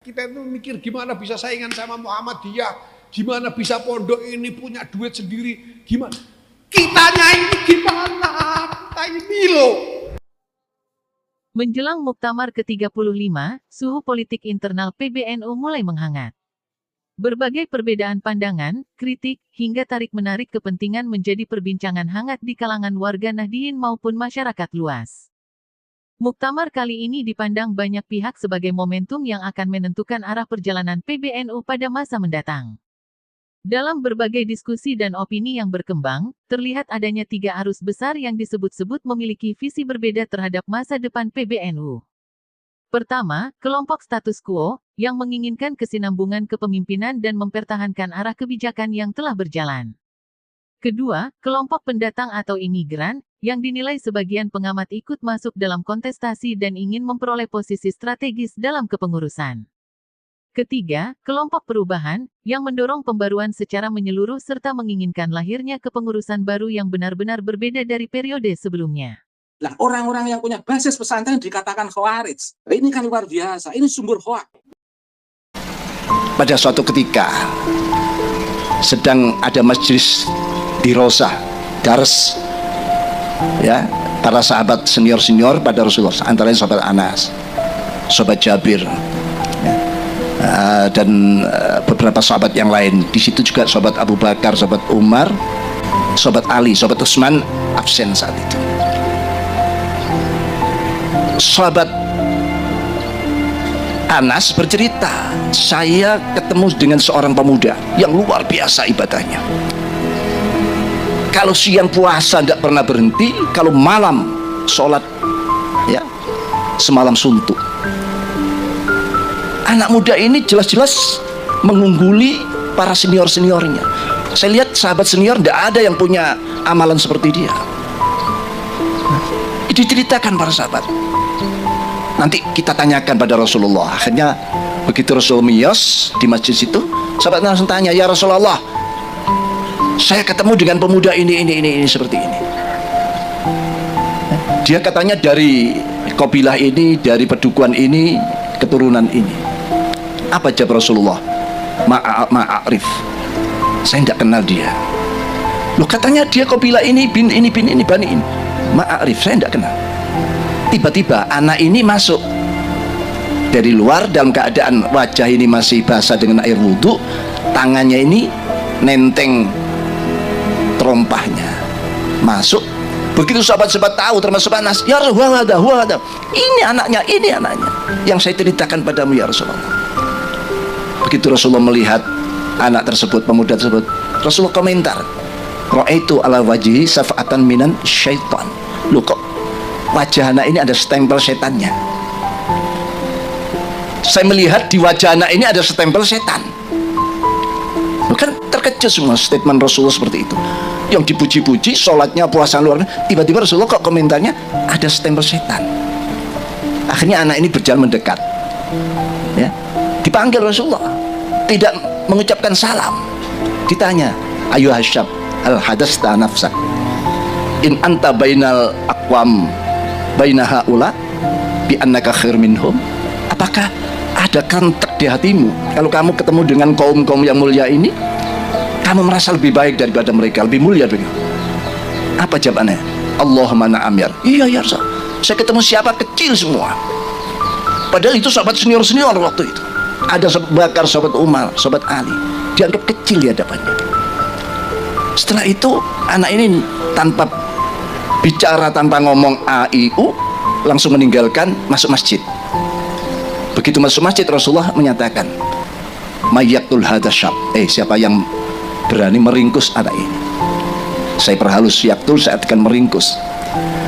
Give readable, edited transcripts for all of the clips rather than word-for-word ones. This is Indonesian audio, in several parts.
Kita itu mikir gimana bisa saingan sama Muhammadiyah, gimana bisa pondok ini punya duit sendiri, gimana? Kitanya ini gimana? Kita ini loh. Menjelang Muktamar ke-35, suhu politik internal PBNU mulai menghangat. Berbagai perbedaan pandangan, kritik, hingga tarik-menarik kepentingan menjadi perbincangan hangat di kalangan warga Nahdliyin maupun masyarakat luas. Muktamar kali ini dipandang banyak pihak sebagai momentum yang akan menentukan arah perjalanan PBNU pada masa mendatang. Dalam berbagai diskusi dan opini yang berkembang, terlihat adanya 3 arus besar yang disebut-sebut memiliki visi berbeda terhadap masa depan PBNU. Pertama, kelompok status quo, yang menginginkan kesinambungan kepemimpinan dan mempertahankan arah kebijakan yang telah berjalan. Kedua, kelompok pendatang atau imigran, yang dinilai sebagian pengamat ikut masuk dalam kontestasi dan ingin memperoleh posisi strategis dalam kepengurusan. Ketiga, kelompok perubahan, yang mendorong pembaruan secara menyeluruh serta menginginkan lahirnya kepengurusan baru yang benar-benar berbeda dari periode sebelumnya. Nah, orang-orang yang punya basis pesantren dikatakan khawarij. Ini kan luar biasa, ini sumber hoak. Pada suatu ketika, sedang ada majelis di Rosa, Dars, ya, para sahabat senior-senior pada Rasulullah, antara lain sahabat Anas, sahabat Jabir, ya, dan beberapa sahabat yang lain. Di situ juga sahabat Abu Bakar, sahabat Umar, sahabat Ali, sahabat Utsman absen saat itu. Sahabat Anas bercerita, saya ketemu dengan seorang pemuda yang luar biasa ibadahnya. Kalau siang puasa tidak pernah berhenti, kalau malam sholat, ya, semalam suntuk. Anak muda ini jelas-jelas mengungguli para senior-seniornya. Saya lihat sahabat senior tidak ada yang punya amalan seperti dia. Diceritakan para sahabat. Nanti kita tanyakan pada Rasulullah. Akhirnya begitu Rasul miyos di masjid itu, sahabat langsung tanya, ya Rasulullah, saya ketemu dengan pemuda ini seperti ini. Dia katanya dari kabilah ini, dari pedukuhan ini, keturunan ini. Apa jawab Rasulullah? Ma'arif. Saya tidak kenal dia. Loh, katanya dia kabilah ini, bin ini, bani ini. Ma'arif, saya tidak kenal. Tiba-tiba anak ini masuk dari luar dalam keadaan wajah ini masih basah dengan air wudhu, tangannya ini nenteng terompahnya. Masuk, begitu sahabat-sahabat tahu, termasuk Anas, ya Rasulullah, ini anaknya yang saya ceritakan padamu ya Rasulullah. Begitu Rasulullah melihat anak tersebut, pemuda tersebut, Rasulullah komentar, ra'aitu ala wajhi safa'atan minan syaitan. Loh, kok wajah anak ini ada stempel setannya? Saya melihat di wajah anak ini ada stempel setan. Bukan terkejut semua statement Rasulullah seperti itu, yang dipuji-puji, sholatnya, puasa luar, tiba-tiba Rasulullah kok komentarnya ada stempel setan. Akhirnya anak ini berjalan mendekat, ya, dipanggil Rasulullah, tidak mengucapkan salam. Ditanya, ayu hasyab al hadasta nafsak in anta bainal aqwam bainaha ula bi annaka khair minhum. Apakah ada kantek di hatimu kalau kamu ketemu dengan kaum-kaum yang mulia ini, kamu merasa lebih baik daripada mereka, lebih mulia begitu? Apa jawabannya? Allahumma na'am ya. Iya ya Rasul, saya ketemu siapa kecil semua, padahal itu sahabat senior-senior waktu itu. Ada sahabat Bakar, sahabat Umar, sahabat Ali, dianggap kecil di hadapannya. Setelah itu anak ini tanpa bicara, tanpa ngomong AIU, langsung meninggalkan, masuk masjid. Begitu masuk masjid, Rasulullah menyatakan, mayyatul hadasyab, siapa yang berani meringkus anak ini, saya perhalus yaktul, saya akan meringkus.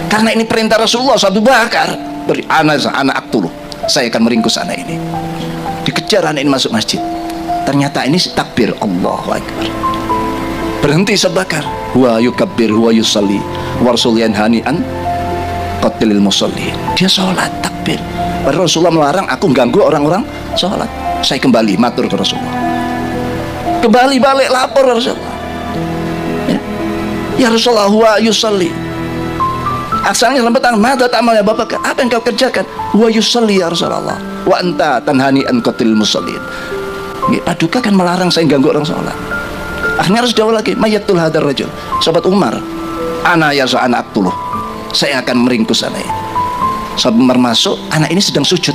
Karena ini perintah Rasulullah. Abu Bakar beri anak aktul, saya akan meringkus anak ini. Dikejar anak ini masuk masjid. Ternyata ini takbir Allahu Akbar. Berhenti Abu Bakar, huwa yukabbir huwa yusalli wa rasul yanhani an qatlil musalli. Dia sholat takbir. Padahal Rasulullah melarang, aku ganggu orang-orang sholat. Saya kembali matur ke Rasulullah. Kembali balik lapor Rasulullah. Ya Rasulullah, huwa yusalli. Asalnya lambet tangan, mada ta'mal ya Bapak, apa yang kau kerjakan? Wa yusalli ya Rasulullah, wa anta tanhani an qatil musallin. Paduka kan melarang saya ganggu orang sholat. Akhirnya harus jawab lagi, mayyatul hadar rajul. Sahabat Umar, ana ya anak aktuluh, saya akan meringkus anak ini. Sahabat Umar masuk, anak ini sedang sujud.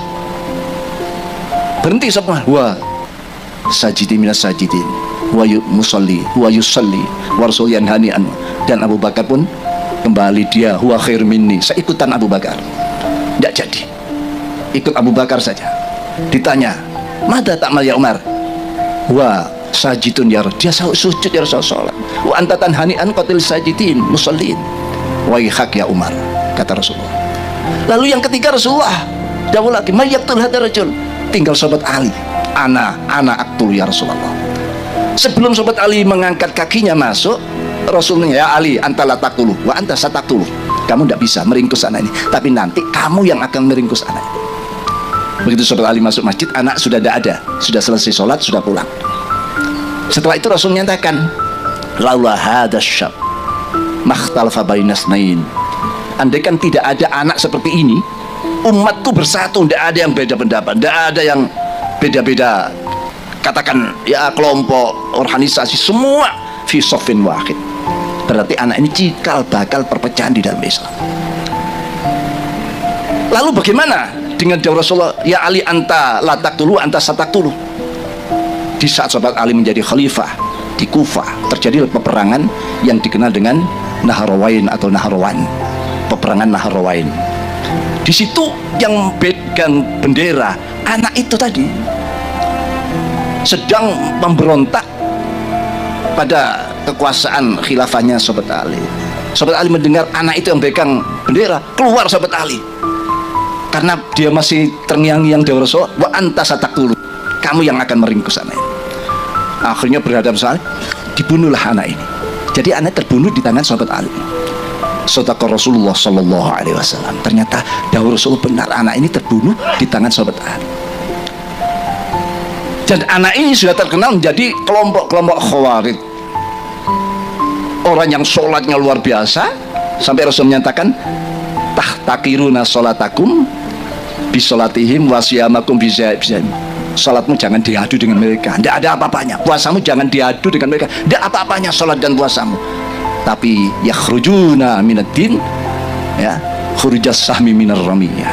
Berhenti sahabat Umar, wa sajidi minas sajidin, wa musalli, wa yusalli, wa rasul yanhani anhu. Dan Abu Bakar pun kembali, dia huwa khair minni, saya ikutan Abu Bakar. Tidak jadi, ikut Abu Bakar saja. Ditanya, mada ta'mal ya Umar? Wa sajidun ya Rasul, dia sujud ya Rasulullah. Wa anta tanhani an qatil sajidin musallin. Wa hak ya Umar, kata Rasulullah. Lalu yang ketiga Rasulullah jawab lagi, mayyaktul hadar rajul, tinggal sahabat Ali. Ana aktul ya Rasulullah. Sebelum sahabat Ali mengangkat kakinya masuk, Rasulnya, ya Ali, anta la taqtulu wa anta sataqtulu. Kamu tidak bisa meringkus anak ini, tapi nanti kamu yang akan meringkus anak ini. Begitu sahabat Ali masuk masjid, anak sudah tidak ada, sudah selesai sholat, sudah pulang. Setelah itu Rasul menyatakan, laula hadas syab makhtalafa bainas nain. Andaikan tidak ada anak seperti ini, umat itu bersatu, tidak ada yang beda pendapat, tidak ada yang beda-beda, katakan ya kelompok, organisasi, semua fi sofin wahid. Berarti anak ini cikal bakal perpecahan di dalam Islam. Lalu bagaimana dengan dawuh Rasulullah, ya Ali anta la taqtulu anta sataqtulu? Di saat sahabat Ali menjadi khalifah di Kufah, terjadi peperangan yang dikenal dengan Nahrawain atau Nahrawan. Peperangan Nahrawain. Di situ yang pegang bendera anak itu tadi sedang memberontak pada kekuasaan khilafahnya sahabat Ali. Sahabat Ali mendengar anak itu yang pegang bendera, keluar sahabat Ali. Karena dia masih terngiang-ngiang dawuh Rasul, wa anta sataqtulu, kamu yang akan meringkus anak ini. Akhirnya berhadapan soal, dibunuhlah anak ini. Jadi anak terbunuh di tangan sahabat Ali. Shadaqa Rasulullah sallallahu alaihi wasallam. Ternyata dawuh Rasul benar, anak ini terbunuh di tangan sahabat Ali. Dan anak ini sudah terkenal menjadi kelompok-kelompok Khawarij. Orang yang sholatnya luar biasa, sampai Rasul menyatakan, tahtakiruna sholatakum bisolatihim wasiyamakum bizaim. Sholatmu jangan diadu dengan mereka, tidak ada apa-apanya. Puasamu jangan diadu dengan mereka, tidak apa-apanya sholat dan puasamu. Tapi yakhrujuna minaddin, ya, khurujas sahmi minar ramiyah.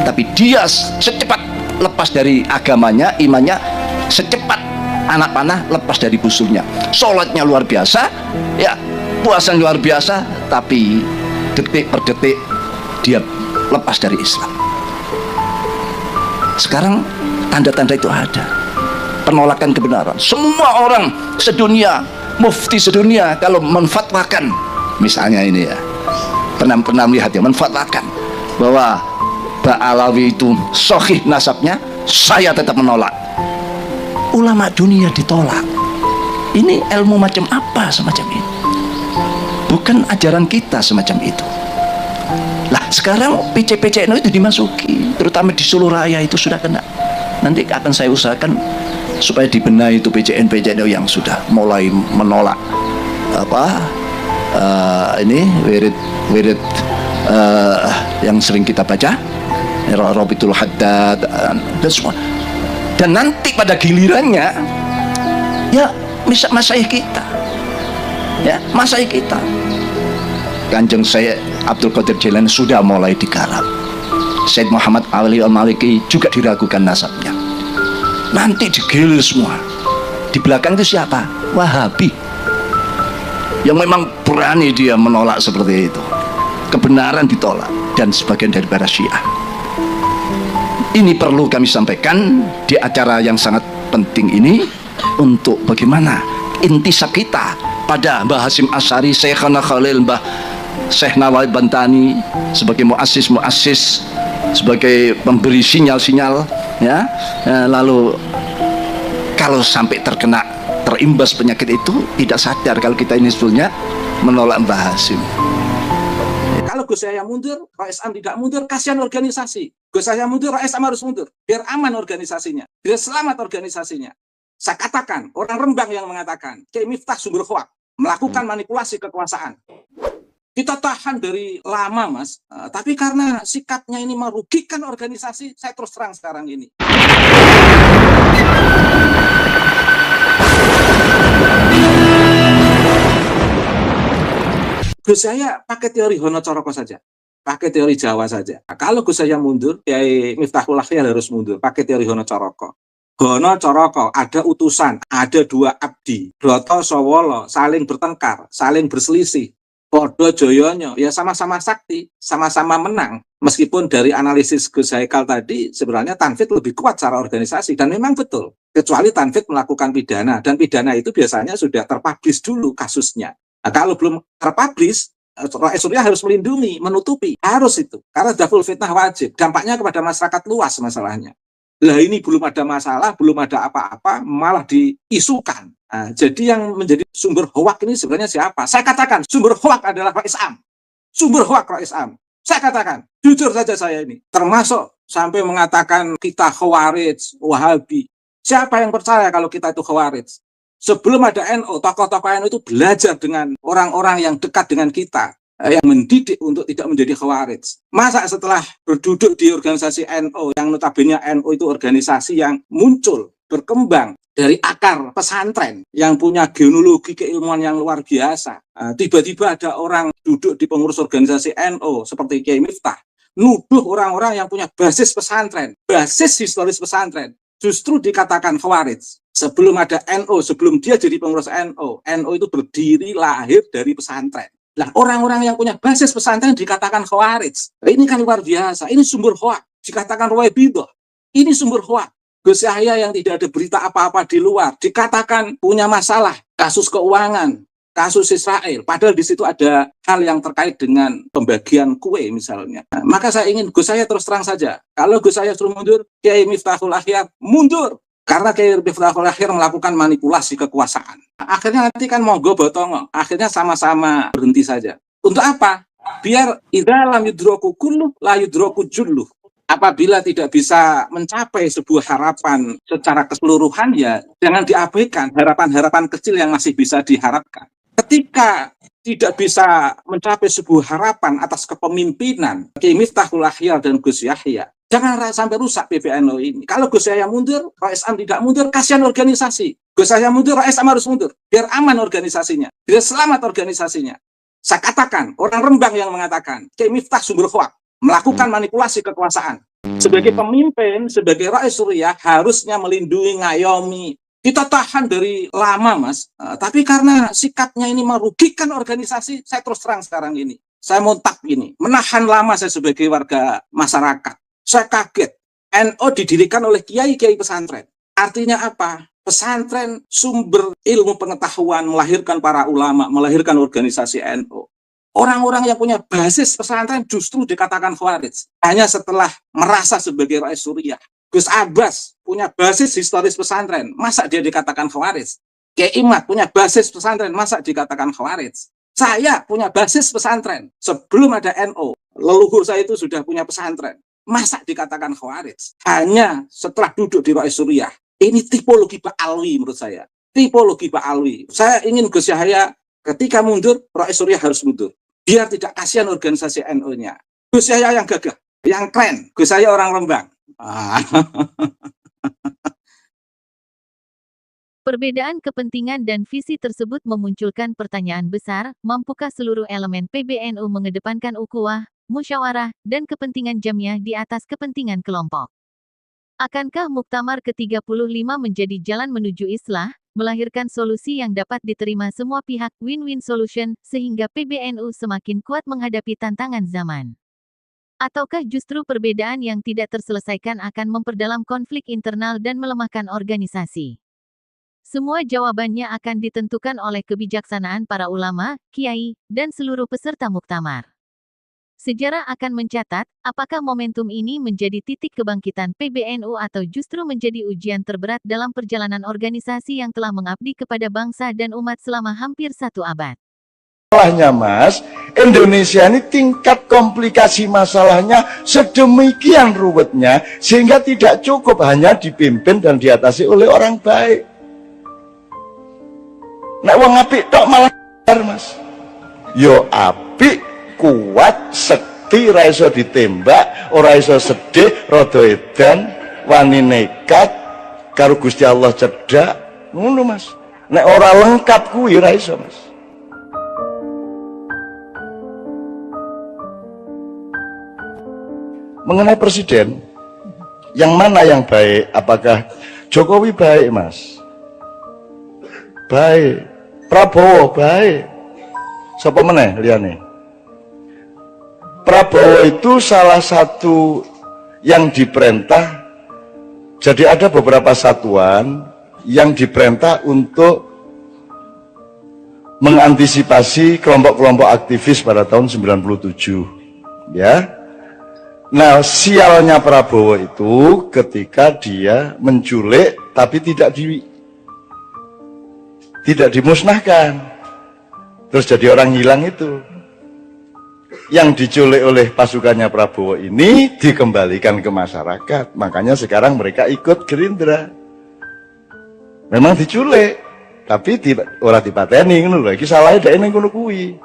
Tapi dia secepat lepas dari agamanya, imannya, secepat anak panah lepas dari busurnya. Sholatnya luar biasa, ya, puasa luar biasa, tapi detik per detik dia lepas dari Islam. Sekarang tanda-tanda itu ada, penolakan kebenaran. Semua orang sedunia, mufti sedunia kalau menfatwakan, misalnya ini ya, pernah melihat ya, menfatwakan bahwa Ba'alawi itu sahih nasabnya, saya tetap menolak. Ulama dunia ditolak. Ini ilmu macam apa semacam ini? Bukan ajaran kita semacam itu. Lah sekarang PC-PCNU itu dimasuki, terutama di Solo Raya itu sudah kena. Nanti akan saya usahakan supaya dibenahi itu PCN-PCNU yang sudah mulai menolak ini wirid yang sering kita baca, Rabitul Haddad dan semua. Dan nanti pada gilirannya ya masyayikh kita, ya masyayikh kita, Kanjeng Syekh Abdul Qadir Jailani sudah mulai digarap. Syekh Muhammad Ali Al-Maliki juga diragukan nasabnya. Nanti digilir semua. Di belakang itu siapa? Wahabi, yang memang berani dia menolak seperti itu. Kebenaran ditolak, dan sebagian daripada Syiah. Ini perlu kami sampaikan di acara yang sangat penting ini, untuk bagaimana intisab kita pada Mbah Hasyim Asy'ari, Syekhana Khalil, Mbah Syekh Nawawi Bantani sebagai muassis, sebagai pemberi sinyal-sinyal, ya. Lalu kalau sampai terimbas penyakit itu, tidak sadar kalau kita ini sebetulnya menolak Mbah Hasyim. Kalau Gus Yahya mundur, Rais Am tidak mundur, kasihan organisasi. Gus Yahya mundur, Rais Am harus mundur, biar aman organisasinya, biar selamat organisasinya. Saya katakan, orang Rembang yang mengatakan, Kiai Miftah sumber hoak, melakukan manipulasi kekuasaan. Kita tahan dari lama, Mas. Tapi karena sikapnya ini merugikan organisasi, saya terus terang sekarang ini. Gus saya pakai teori Honocoroko saja. Pakai teori Jawa saja. Nah, kalau Gus saya mundur, Kiai Miftahul Akhyar harus mundur. Pakai teori Honocoroko. Honocoroko, ada utusan, ada dua abdi. Broto Sowolo, saling bertengkar, saling berselisih. Podo Joyonyo, ya sama-sama sakti, sama-sama menang. Meskipun dari analisis Gus Haikal tadi, sebenarnya Tanfit lebih kuat secara organisasi. Dan memang betul. Kecuali Tanfit melakukan pidana. Dan pidana itu biasanya sudah terpublish dulu kasusnya. Nah, kalau belum terpublish, Rais Surya harus melindungi, menutupi. Harus itu. Karena daful fitnah wajib. Dampaknya kepada masyarakat luas masalahnya. Lah ini belum ada masalah, belum ada apa-apa, malah diisukan. Nah, jadi yang menjadi sumber hoak ini sebenarnya siapa? Saya katakan, sumber hoak adalah Rais Am. Sumber hoak Rais Am. Saya katakan, jujur saja saya ini. Termasuk sampai mengatakan kita Khawarij, Wahabi. Siapa yang percaya kalau kita itu Khawarij? Sebelum ada NU, tokoh-tokoh NU itu belajar dengan orang-orang yang dekat dengan kita, yang mendidik untuk tidak menjadi Khawarij. Masa setelah berduduk di organisasi NU, yang notabene NU itu organisasi yang muncul, berkembang dari akar pesantren, yang punya genealogi keilmuan yang luar biasa. Tiba-tiba ada orang duduk di pengurus organisasi NU, seperti Kiai Miftah, nuduh orang-orang yang punya basis pesantren, basis historis pesantren, justru dikatakan Khawarij. Sebelum ada NU, sebelum dia jadi pengurus NU itu berdiri lahir dari pesantren. Nah, orang-orang yang punya basis pesantren dikatakan Khawarij. Ini kan luar biasa. Ini sumber hoak. Dikatakan Rawaibidah. Ini sumber hoak. Gus Yahya yang tidak ada berita apa-apa di luar dikatakan punya masalah, kasus keuangan, kasus Israel. Padahal di situ ada hal yang terkait dengan pembagian kue misalnya. Nah, maka saya ingin Gus Yahya terus terang saja. Kalau Gus Yahya suruh mundur, Kiai Miftahul Akhyar mundur. Karena Kiai Miftahul Akhyar melakukan manipulasi kekuasaan. Akhirnya nanti kan monggo botongo. Akhirnya sama-sama berhenti saja. Untuk apa? Biar idza lam yudroku kullu la yudroku jullu. Apabila tidak bisa mencapai sebuah harapan secara keseluruhan, ya jangan diabaikan harapan-harapan kecil yang masih bisa diharapkan. Ketika tidak bisa mencapai sebuah harapan atas kepemimpinan Kiai Miftahul Akhyar dan Gus Yahya, jangan sampai rusak PBNU ini. Kalau Gus Yahya mundur, Rais Am tidak mundur, kasihan organisasi. Gus Yahya mundur, Rais Am harus mundur. Biar aman organisasinya, biar selamat organisasinya. Saya katakan, orang Rembang yang mengatakan, Kiai Miftah sumber hoak, melakukan manipulasi kekuasaan. Sebagai pemimpin, sebagai Rais Surya, harusnya melindungi, ngayomi. Kita tahan dari lama, Mas. Tapi karena sikapnya ini merugikan organisasi, saya terus terang sekarang ini. Saya montak ini, menahan lama saya sebagai warga masyarakat. Saya kaget, NU didirikan oleh kiai-kiai pesantren. Artinya apa? Pesantren sumber ilmu pengetahuan, melahirkan para ulama, melahirkan organisasi NU. Orang-orang yang punya basis pesantren justru dikatakan Khawarij. Hanya setelah merasa sebagai Rais Surya. Gus Abbas punya basis historis pesantren, masa dia dikatakan Khawarij? Kiai Imad punya basis pesantren, masa dikatakan Khawarij? Saya punya basis pesantren. Sebelum ada NU, leluhur saya itu sudah punya pesantren. Masa dikatakan Khawarij? Hanya setelah duduk di Rais Surya. Ini tipologi Pak Alwi menurut saya. Tipologi Pak Alwi. Saya ingin Gus Yahya ketika mundur, Rais Surya harus mundur. Biar tidak kasihan organisasi NU-nya. Gus Yahya yang gagah, yang keren. Gus Yahya orang Rembang. Perbedaan kepentingan dan visi tersebut memunculkan pertanyaan besar, mampukah seluruh elemen PBNU mengedepankan ukhuwah, musyawarah, dan kepentingan jamiah di atas kepentingan kelompok? Akankah Muktamar ke-35 menjadi jalan menuju islah, melahirkan solusi yang dapat diterima semua pihak, win-win solution, sehingga PBNU semakin kuat menghadapi tantangan zaman? Ataukah justru perbedaan yang tidak terselesaikan akan memperdalam konflik internal dan melemahkan organisasi? Semua jawabannya akan ditentukan oleh kebijaksanaan para ulama, kiai, dan seluruh peserta muktamar. Sejarah akan mencatat, apakah momentum ini menjadi titik kebangkitan PBNU atau justru menjadi ujian terberat dalam perjalanan organisasi yang telah mengabdi kepada bangsa dan umat selama hampir 1 abad. Masalahnya Mas, Indonesia ini tingkat komplikasi masalahnya sedemikian ruwetnya sehingga tidak cukup hanya dipimpin dan diatasi oleh orang baik. Nek wong apik tok malah Mas. yo apik, kuat, sekti, ra iso ditembak, ora iso sedih, rada edan, wani nekat karo Gusti Allah cedhak, ngono Mas. Nek ora lengkap kuwi ra iso Mas. Mengenai presiden, yang mana yang baik? Apakah Jokowi baik Mas? Baik. Prabowo baik. Sapa meneh liyane? Prabowo itu salah satu yang diperintah. Jadi ada beberapa satuan yang diperintah untuk mengantisipasi kelompok-kelompok aktivis pada tahun 97. Ya. Nah, sialnya Prabowo itu ketika dia menculik tapi tidak dimusnahkan. Terus jadi orang hilang itu. Yang diculik oleh pasukannya Prabowo ini dikembalikan ke masyarakat. Makanya sekarang mereka ikut Gerindra. Memang diculik, tapi ora dipateni ngono lho. Iki salahe dhek ning ngono kuwi.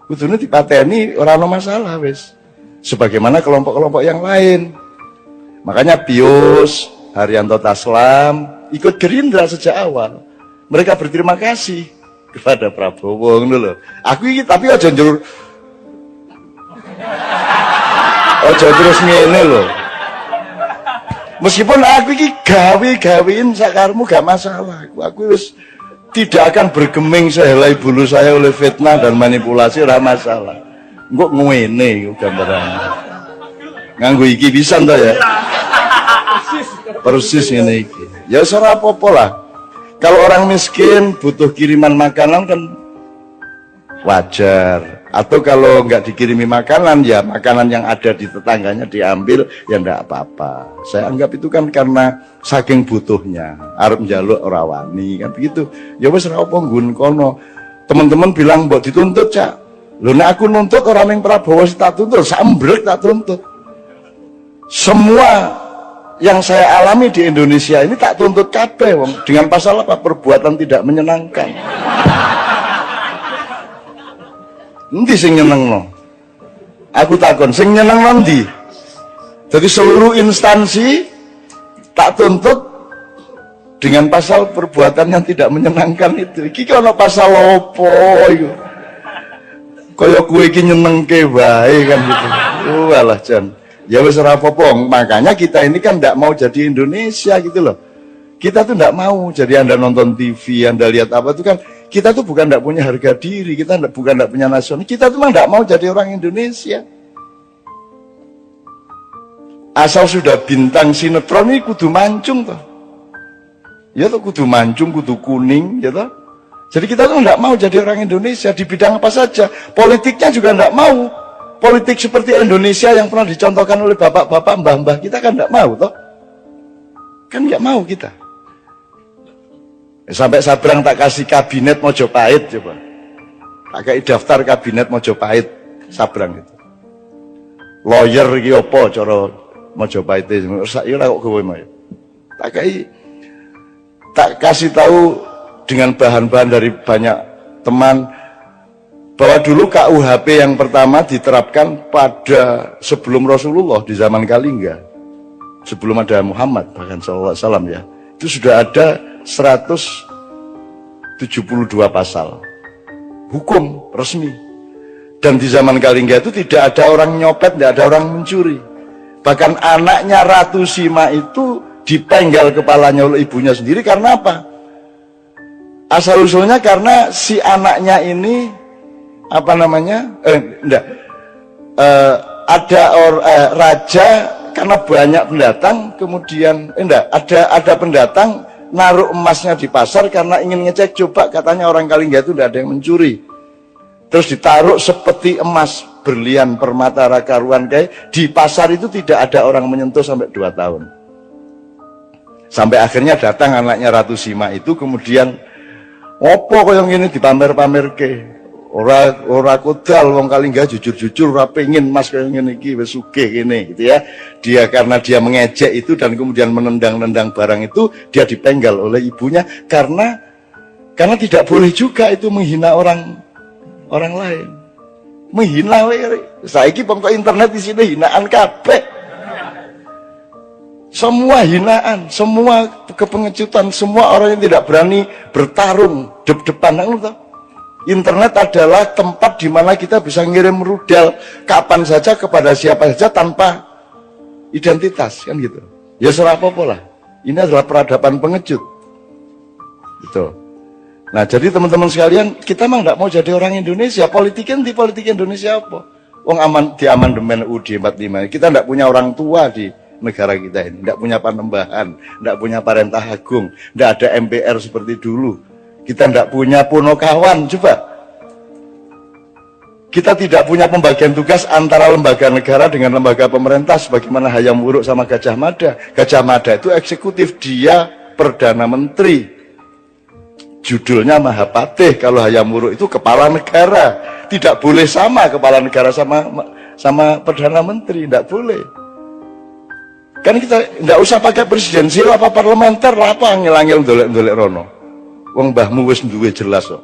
Kudune dipateni ora ana masalah wis. Sebagaimana kelompok-kelompok yang lain. Makanya Bius, Haryanto Taslam ikut Gerindra sejak awal. Mereka berterima kasih kepada Prabowo ngono lho. Aku iki tapi aja njur aja terus ngene lho. Meskipun aku iki gawe-gawein sakarmu gak masalah. Aku wis tidak akan bergeming sehelai bulu saya oleh fitnah dan manipulasi, ora masalah. Engko ngene iku gambarannya. Nganggo iki pisan to ya. Persis ngene iki. Ya ora apa-apa lah. Kalau orang miskin butuh kiriman makanan kan wajar. Atau kalau nggak dikirimi makanan, ya makanan yang ada di tetangganya diambil, ya ndak apa-apa. Saya anggap itu kan karena saking butuhnya. Arep njaluk ora wani kan begitu. Ya wis ora apa nggon kono. Teman-teman bilang mbok dituntut, Cak. Lho nek aku nuntut orang yang Prabowo tak tuntut, sambrek tak tuntut. Semua yang saya alami di Indonesia ini tak tuntut kabeh wong dengan pasal apa? Perbuatan tidak menyenangkan. Endi sing nyenengno? Aku takon, sing nyenengno ndi? Jadi seluruh instansi tak tuntut dengan pasal perbuatan yang tidak menyenangkan itu. Iki ono pasal opo iku? Kaya kowe iki nyenengke wae kan gitu. Oh alah Jan. Ya wis ora apa-apa. Makanya kita ini kan ndak mau jadi Indonesia gitu loh. Kita tuh ndak mau jadi Anda nonton TV, Anda lihat apa itu kan kita tuh bukan ndak punya harga diri, kita bukan ndak punya nasional. Kita tuh memang ndak mau jadi orang Indonesia. Asal sudah bintang sinetron ini kudu mancung toh. Ya toh kudu mancung, kudu kuning, ya toh. Jadi kita tuh ndak mau jadi orang Indonesia di bidang apa saja. Politiknya juga ndak mau. Politik seperti Indonesia yang pernah dicontohkan oleh bapak-bapak, mbah-mbah kita kan ndak mau toh. Kan nggak mau kita. Sampai Sabrang tak kasih kabinet Mojopahit coba. Tak kasih daftar kabinet Mojopahit Sabrang itu. Lawyer iki apa cara Mojopahit itu? Sak ora kok kowe mau. Tak kasih tahu dengan bahan-bahan dari banyak teman bahwa dulu KUHP yang pertama diterapkan pada sebelum Rasulullah di zaman Kalingga. Sebelum ada Muhammad bahkan sallallahu alaihi wasallam ya. Itu sudah ada 172 pasal hukum resmi. Dan di zaman Kalingga itu tidak ada orang nyopet, tidak ada orang mencuri. Bahkan anaknya Ratu Sima itu dipenggal kepalanya oleh ibunya sendiri karena apa? Asal usulnya karena si anaknya ini apa namanya? Raja karena banyak pendatang, kemudian ada pendatang naruh emasnya di pasar karena ingin ngecek coba katanya orang Kalingga itu tidak ada yang mencuri. Terus ditaruh seperti emas, berlian, permata, rakaruan kayak di pasar itu tidak ada orang menyentuh sampai 2 tahun. Sampai akhirnya datang anaknya Ratu Sima itu kemudian opo yang ini dipamer-pamer ke. Ora kodal wong Kalingga jujur-jujur ora pengin mas kaya ngene iki wis sugih kene gitu ya. Dia karena dia mengejek itu dan kemudian menendang-nendang barang itu, dia dipenggal oleh ibunya karena tidak boleh juga itu menghina orang lain. menghina wae. Saiki pokok internet di sini hinaan kabeh. Semua hinaan, semua kepengecutan, semua orang yang tidak berani bertarung depan. Internet adalah tempat di mana kita bisa ngirim rudal kapan saja kepada siapa saja tanpa identitas, kan gitu. Ya serah apa lah. Ini adalah peradaban pengecut. Gitu. Nah, jadi teman-teman sekalian, kita mah nggak mau jadi orang Indonesia. Politik Indonesia apa? Wong aman di amandemen UUD 45. Kita nggak punya orang tua di negara kita ini, nggak punya panembahan, nggak punya parentah agung, nggak ada MPR seperti dulu. Kita nggak punya punokawan, coba. Kita tidak punya pembagian tugas antara lembaga negara dengan lembaga pemerintah sebagaimana Hayam Wuruk sama Gajah Mada. Gajah Mada itu eksekutif, dia Perdana Menteri. Judulnya Mahapatih. Kalau Hayam Wuruk itu kepala negara. Tidak boleh sama kepala negara sama Perdana Menteri, tidak boleh. Kan kita tidak usah pakai presidensial apa parlementer, apa angel-angel ndolek-ndolek rono. Wong mbahmu wis duwe jelas kok.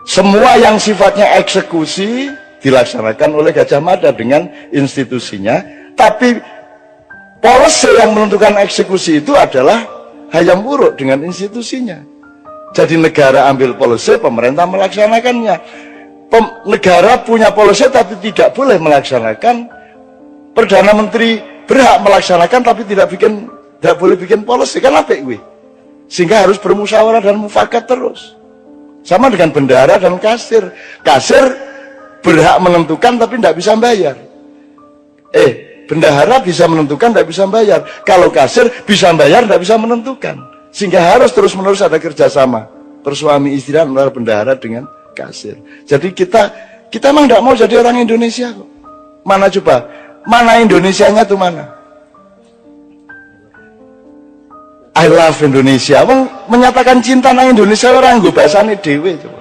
Semua yang sifatnya eksekusi dilaksanakan oleh Gajah Mada dengan institusinya, tapi policy yang menentukan eksekusi itu adalah Hayam Wuruk dengan institusinya. Jadi negara ambil policy, pemerintah melaksanakannya. Negara punya policy tapi tidak boleh melaksanakan. Perdana Menteri berhak melaksanakan tapi tidak boleh bikin policy, kan apik kuwi. Sehingga harus bermusyawarah dan mufakat terus. Sama dengan bendahara dan kasir. Kasir berhak menentukan tapi tidak bisa bayar. Bendahara bisa menentukan, tidak bisa bayar. Kalau kasir bisa bayar, tidak bisa menentukan. Sehingga harus terus-menerus ada kerjasama bersuami istri antara bendahara dengan kasir. Jadi kita memang tidak mau jadi orang Indonesia kok. Mana coba? Mana Indonesianya tuh mana? I love Indonesia. Menyatakan cinta nang Indonesia orang nggo bahasane dhewe coba.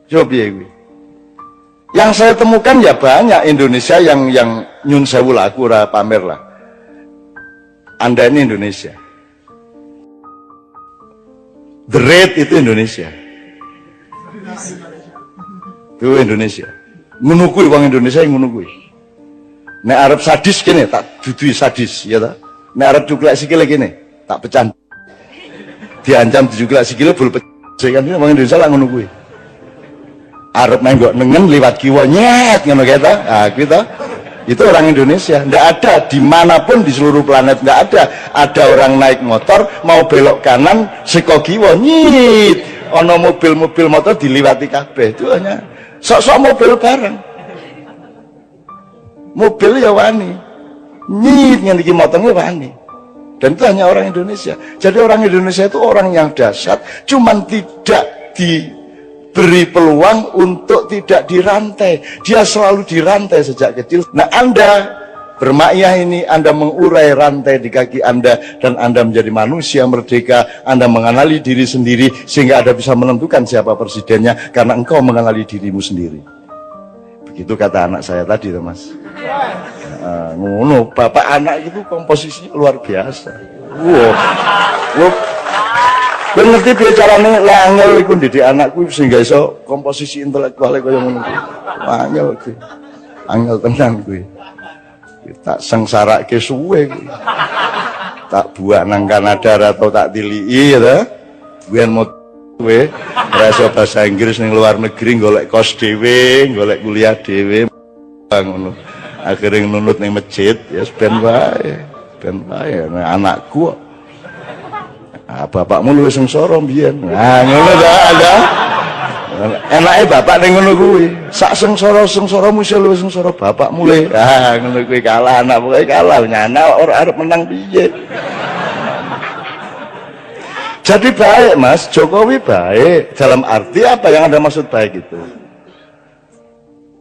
Coba piye kuwi? Yang saya temukan ya banyak Indonesia yang nyun sewu lah, aku ora pamer lah. Anda ini Indonesia. The Red itu Indonesia. Itu Indonesia. Ngono kuwi wong Indonesia yang ngono kuwi. Nek arep sadis kene tak dudui sadis, ya ta. Nek arep cuklek sikile kene, tak pecah. Diancam dicuklek sikile bul pecah kan wong Indonesia lah ngono kuwi. Arep menggok nengen liwat kiwa nyet ngono kae ta. Ah kuwi ta. Itu orang Indonesia. Ndak ada dimanapun di seluruh planet, ndak ada. Ada orang naik motor mau belok kanan seko kiwa nyit. Ono mobil-mobil motor diliwati kabeh. Itu hanya sok-sok mobil bareng. Mobil ya wani. Nyit ngene iki motornya wani. Dan itu hanya orang Indonesia. Jadi orang Indonesia itu orang yang dahsyat, cuman tidak diberi peluang untuk tidak dirantai. Dia selalu dirantai sejak kecil. Nah, Anda bermakyah ini, Anda mengurai rantai di kaki Anda, dan Anda menjadi manusia merdeka. Anda mengenali diri sendiri sehingga Anda bisa menentukan siapa presidennya karena engkau mengenali dirimu sendiri. Begitu kata anak saya tadi, Mas. Ngono, bapak anak itu komposisinya luar biasa. Wow. Ben ngerti piye carane angel iku ndidik anakku sehingga iso komposisi intelektuale kaya ngono kuwi. Angel kuwi. Angel tenan kuwi. Tak sengsarake suwe kuwi. Tak buak nang Kanada atau tak tiliki ya ta. Biyen mau kowe ora iso bahasa Inggris ning luar negeri golek kos dhewe, golek kuliah dhewe ngono. Akhirnya nunut ning masjid ya ben wae. Ben wae anakku. Bapakmu luwih sengsara mbiyen. Nah, ngono ta, ada. Enake bapak ning ngono kuwi. Sak sengsara-sengsaramu iso luwih sengsara bapakmu le. Ah, ngono kuwi kalah anak pokoke kalah. Nyana ora arep menang piye. Jadi baik, Mas. Jokowi baik. Dalam arti apa yang Anda maksud baik itu?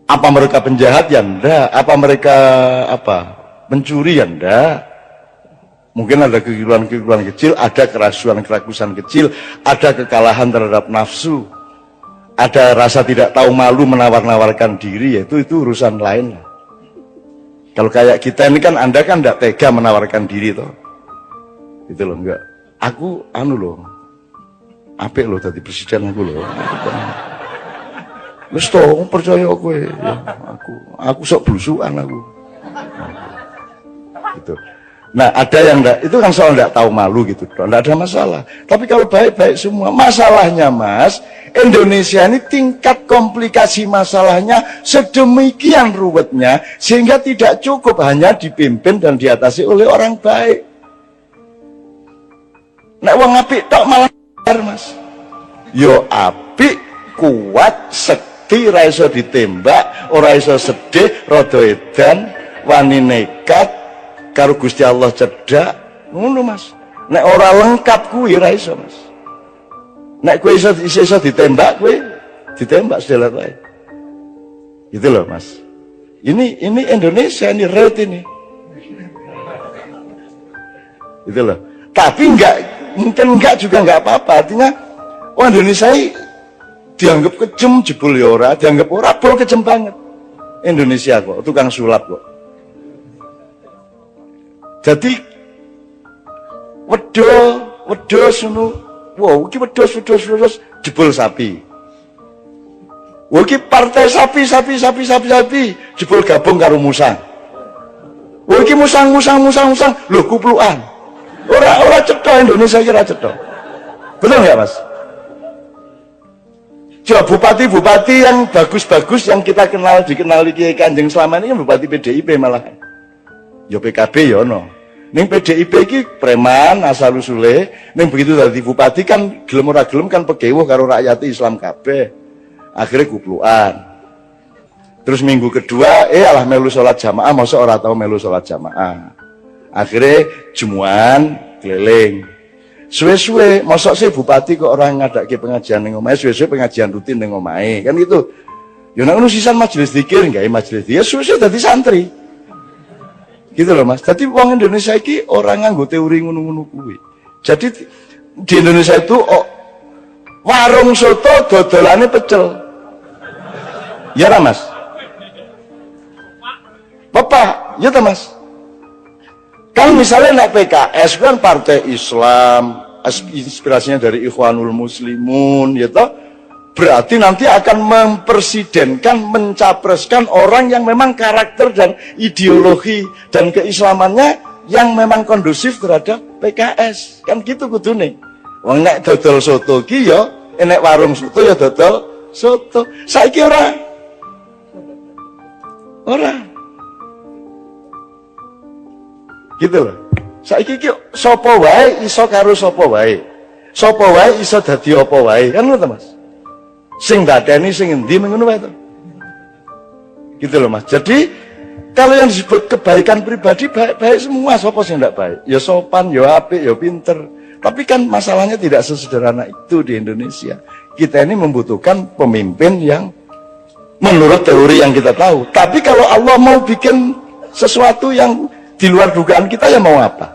Apa mereka penjahat? Ya enggak. Apa mereka mencuri? Ya enggak. Mungkin ada kekeliruan-kekeliruan kecil, ada kerasuan-kerakusan kecil, ada kekalahan terhadap nafsu, ada rasa tidak tahu malu menawar-nawarkan diri, itu urusan lain. Kalau kayak kita ini kan, Anda kan tidak tega menawarkan diri toh. Gitu loh, enggak. Aku loh. apik lho dadi presiden aku lho. Wis to percaya kowe ya, aku sok blusukan aku. Gitu. Nah, ada yang enggak, itu kan soal enggak tahu malu gitu, enggak ada masalah. Tapi kalau baik-baik semua, masalahnya Mas, Indonesia ini tingkat komplikasi masalahnya sedemikian ruwetnya, sehingga tidak cukup hanya dipimpin dan diatasi oleh orang baik. Nek wong apik tok malah Mas. Yo apik, kuat, sekti, ra iso ditembak, ora iso sedih, rada edan, wani nekat, karo Gusti Allah cedak, ngono Mas. Nek ora lengkap kuwi ra iso Mas. Nek kowe iso ditembak, kowe ditembak sedelat wae. Gitu loh Mas. Ini Indonesia, ini real ini. Gitu loh. Tapi mungkin enggak juga enggak apa-apa. Artinya orang Indonesia dianggap kejem jebul ya ora, dianggap ora bol kejem banget. Indonesia kok, tukang sulap kok. Jadi wedhus ngono. Wow, iki wedhus jebol sapi. Wah, iki partai sapi jebol gabung karo musang. Wah, iki musang. Lho kuplukan. Ora cetha Indonesia iki ora cetha. Betul enggak, Mas? Coba bupati-bupati yang bagus-bagus yang kita dikenali Kiai Kanjeng selama ini kan bupati PDIP malahan. Ya PKB ya ono. Ning PDIP iki preman asal usule, ning begitu dadi bupati kan gelem ora gelem kan pegewuh karo rakyat Islam kabeh. Akhirnya kuplukan. Terus minggu kedua alah melu salat jamaah, masa ora tau melu salat jamaah. Akhirnya jumuan keliling. Suwe-suwe mosok sih bupati kok orang ngadake pengajian ning omahe, suwe-suwe pengajian rutin ning omahe. Kan gitu. Ya nek ngono sisan majelis zikir gawe majelis zikir, suwe-suwe dadi santri. Gitu loh Mas. Jadi wong Indonesia iki orang nganggo teori ngono-ngono kuwi. Jadi di Indonesia itu warung soto dodolane pecel. Ya ra Mas? Bapak, ya ta Mas? Kan misalnya naik PKS kan partai Islam, inspirasinya dari Ikhwanul Muslimun, ya toh? Berarti nanti akan mempresidenkan, mencapreskan orang yang memang karakter dan ideologi dan keislamannya yang memang kondusif terhadap PKS. Kan gitu kudune. Wong nek dodol soto ki ya, nek warung soto ya dodol soto. Saiki ora. Gitu loh. Saiki ki sapa wae iso karo sapa wae. Sapa wae iso dadi apa wae. Kan ngono Mas. Sing dadeni sing endi ngono wae to. Gitu loh Mas. Jadi kalau yang disebut kebaikan pribadi baik-baik semua, sapa sing ndak baik? Ya sopan, ya apik, ya pinter. Tapi kan masalahnya tidak sesederhana itu di Indonesia. Kita ini membutuhkan pemimpin yang menurut teori yang kita tahu. Tapi kalau Allah mau bikin sesuatu yang di luar dugaan kita, ya mau apa?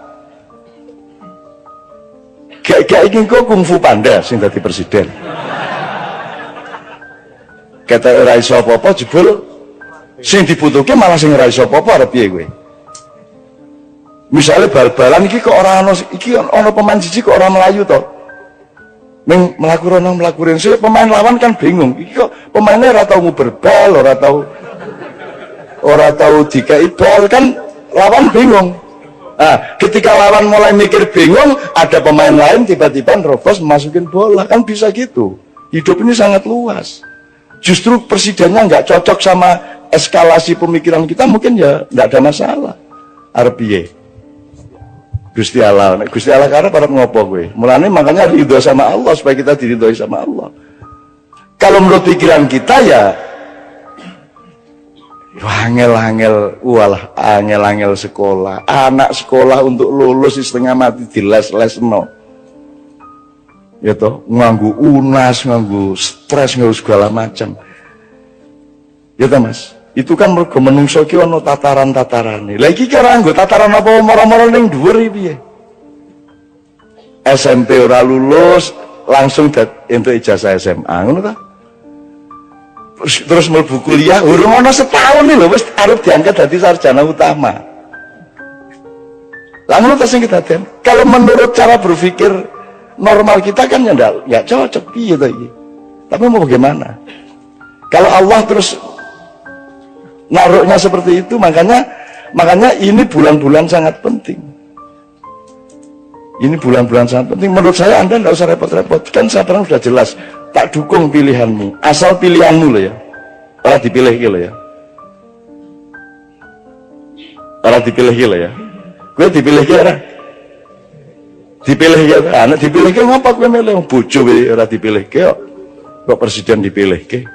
Gak ingin kok kungfu panda sing dadi presiden. Kata ora iso apa-apa jebul sing dibutuhke malah sing ora iso apa-apa arep piye kowe. Misale bal-balan iki kok ora ana iki ana pemain siji kok ora melayu to. Ning mlaku rono mlaku rene pemain lawan kan bingung. Iki kok pemainnya ora tau nguber bal, ora tau dikai bal kan lawan bingung. Nah, ketika lawan mulai mikir bingung, ada pemain lain tiba-tiba nerobos masukin bola, kan bisa gitu. Hidup ini sangat luas. Justru presidennya nggak cocok sama eskalasi pemikiran kita, mungkin ya nggak ada masalah. Arep piye? Gusti Allah karena para ngopo gue. Mulane makanya ridho sama Allah supaya kita diridhoi sama Allah. Kalau menurut pikiran kita ya angel sekolah. Anak sekolah untuk lulus setengah mati di les-lesno. Ya toh, nganggu unas, nganggu stres, nganggu segala macam. Ya toh Mas, itu kan mergo menungso ki ana tataran-tatarane. Lah iki kira nganggo tataran apa moro-moro ning dhuwur iki piye? SMP ora lulus, langsung entuk ijazah SMA, ngono ta? Terus mlebu kuliah, urung ana setahun lho wis arep diangkat dadi sarjana utama. Lah ngono ta sing kedaden. Kalau menurut cara berpikir normal kita kan ya enggak cocok gitu. Tapi mau bagaimana? Kalau Allah terus naruhnya seperti itu, makanya ini bulan-bulan sangat penting. Ini bulan-bulan sangat penting. Menurut saya Anda enggak usah repot-repot. Kan sekarang sudah jelas. Tak dukung pilihanmu. Asal pilihanmu loh ya. Orang dipilih gitu ya. Orang dipilih gitu ya. Gue dipilih gitu ya. Dipilih gitu. Anak dipilih gitu ngapa gue milih? Bojo orang dipilih gitu. Kok presiden dipilih gitu.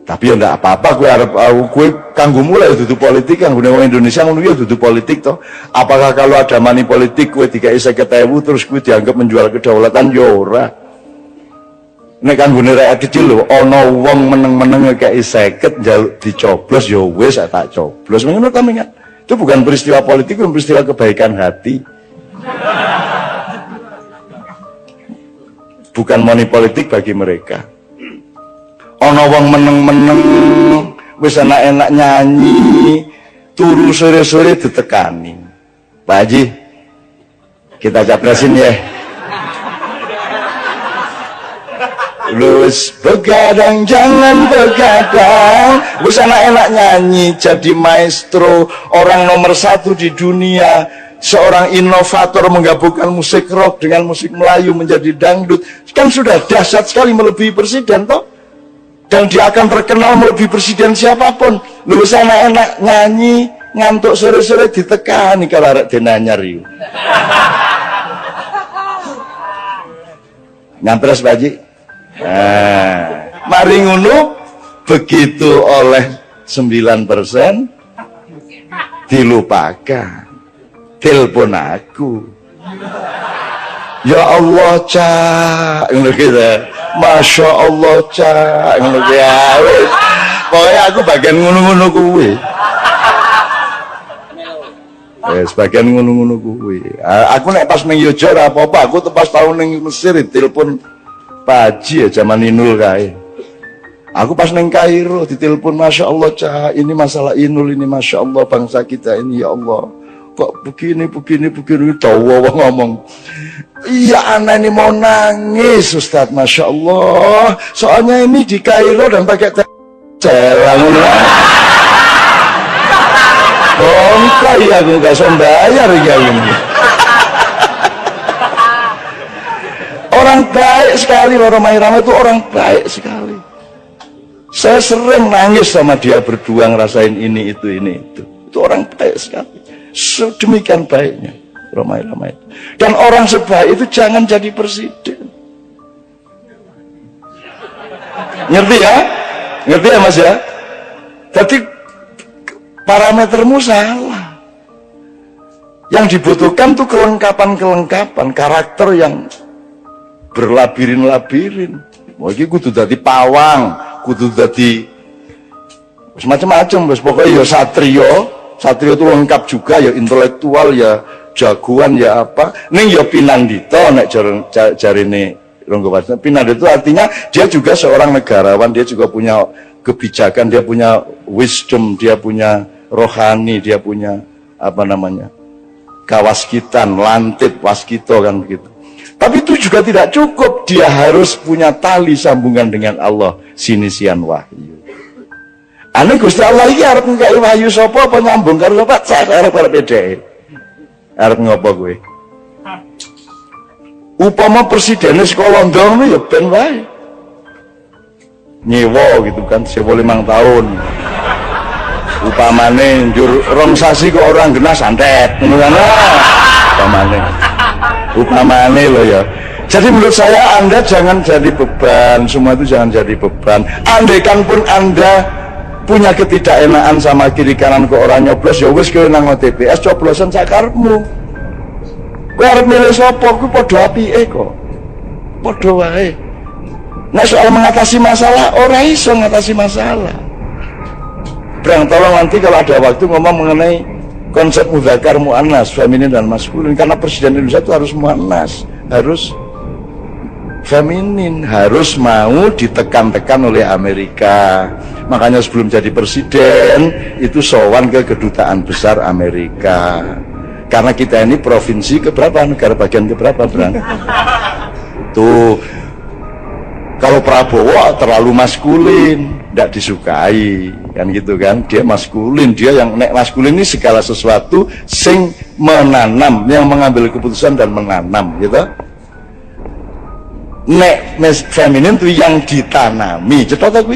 Tapi ya enggak apa-apa, gue kanggo mulai dudu politik, kanggo orang Indonesia ngono ya dudu politik toh. Apakah kalau ada money politik gue dikai 50.000 terus gue dianggap menjual kedaulatan ya ora. Nek kanggo rakyat kecil lho, ana wong meneng-meneng ngekeki 50 njaluk dicoblos ya wis tak coblos. Ngono ta mengat. Itu bukan peristiwa politik, itu peristiwa kebaikan hati. Bukan money politik bagi mereka. Ana wong meneng-meneng wis enak-enak nyanyi turu sore-sore ditekani. Pak Haji, kita capresin ya. Lus begadang jangan begadang, wis enak-enak nyanyi jadi maestro, orang nomor 1 di dunia, seorang inovator menggabungkan musik rock dengan musik Melayu menjadi dangdut, kan sudah dahsyat sekali melebihi presiden toh. Dan dia akan terkenal melebihi presiden siapapun. Lu bisa enak-enak nyanyi, ngantuk sore-sore ditekani kalau arek denanyar yuk. Ngantres Pak Haji. Nah, mari ngono begitu oleh 9% dilupakan. Telepon aku. Ya Allah, Cak, ngono gitu. Masya Allah, Cak, ngono ya. Pokoknya aku bagian ngono-ngono kuwi. Sebagian ngono-ngono kuwi. Aku nek pas ning Yogyakarta ora apa-apa, aku pas tahun ning Mesir ditelepon Pak Haji ya zaman Inul kae. Aku pas ning Kairo ditelepon, Masya Allah, Cak, ini masalah Inul ini, Masya Allah bangsa kita ini, ya Allah. Kok begini dawa ngomong. Iya, anak ini mau nangis Ustadz, Masya Allah. Soalnya ini di Kairo dan pakai jalan. Bongkar ya, aku gak sembayar ya ini. Orang baik sekali, Romai Rama itu orang baik sekali. Saya sering nangis sama dia berdua ngerasain ini itu. Itu orang baik sekali. Sedemikian baiknya Romai Rama itu. Dan orang sebaik itu jangan jadi presiden. Ngerti ya? Ngerti ya Mas ya? Jadi parametermu salah. Yang dibutuhkan tuh kelengkapan karakter yang berlabirin-labirin. Wah, ini kudu dadi pawang, kudu dadi macam-macam, pokoknya ya Satrio itu lengkap juga, ya intelektual, ya jagoan, ya apa. Ning ya Pinandito nek jarine Ronggo Warsito. Pinandito itu artinya dia juga seorang negarawan, dia juga punya kebijakan, dia punya wisdom, dia punya rohani, dia punya apa namanya? Kawaskitan, lantip, waskito kan begitu. Tapi itu juga tidak cukup, dia harus punya tali sambungan dengan Allah, sinisian wahyu. Ane Gusti Allah iki arep nggawe wahyu sapa apa nyambung karo sapa? Saya arep bedheke. Arep ngopo kowe? Upama presidene saka London ya ben wae. Nyewa gitu kan, 5 tahun. Upamane njur rong sasi kok orang genah santet, ngono kan. Upamane lho ya. Jadi menurut saya Anda jangan jadi beban, semua itu jangan jadi beban. Andaikan pun Anda punya ketidakenaan sama kiri kanan ke orang nyoblos, ya wis kowe nang TPS coblosan sakarepmu. Kowe arep milih sapa kuwi padha apike kok. Padha wae. Nek soal mengatasi masalah, ora iso ngatasi masalah. Brang, tolong nanti kalau ada waktu ngomong mengenai konsep mudzakkar muannas, feminin dan maskulin, karena presiden Indonesia itu harus muannas, harus feminin, harus mau ditekan-tekan oleh Amerika. Makanya sebelum jadi presiden itu sowan ke kedutaan besar Amerika, karena kita ini provinsi keberapa, negara bagian keberapa, Bang? itu. Kalau Prabowo terlalu maskulin, tidak disukai, kan gitu kan? Dia maskulin, dia yang nek maskulin ini segala sesuatu sing menanam, yang mengambil keputusan dan menanam, gitu. Nek feminin itu yang ditanami, cepat aku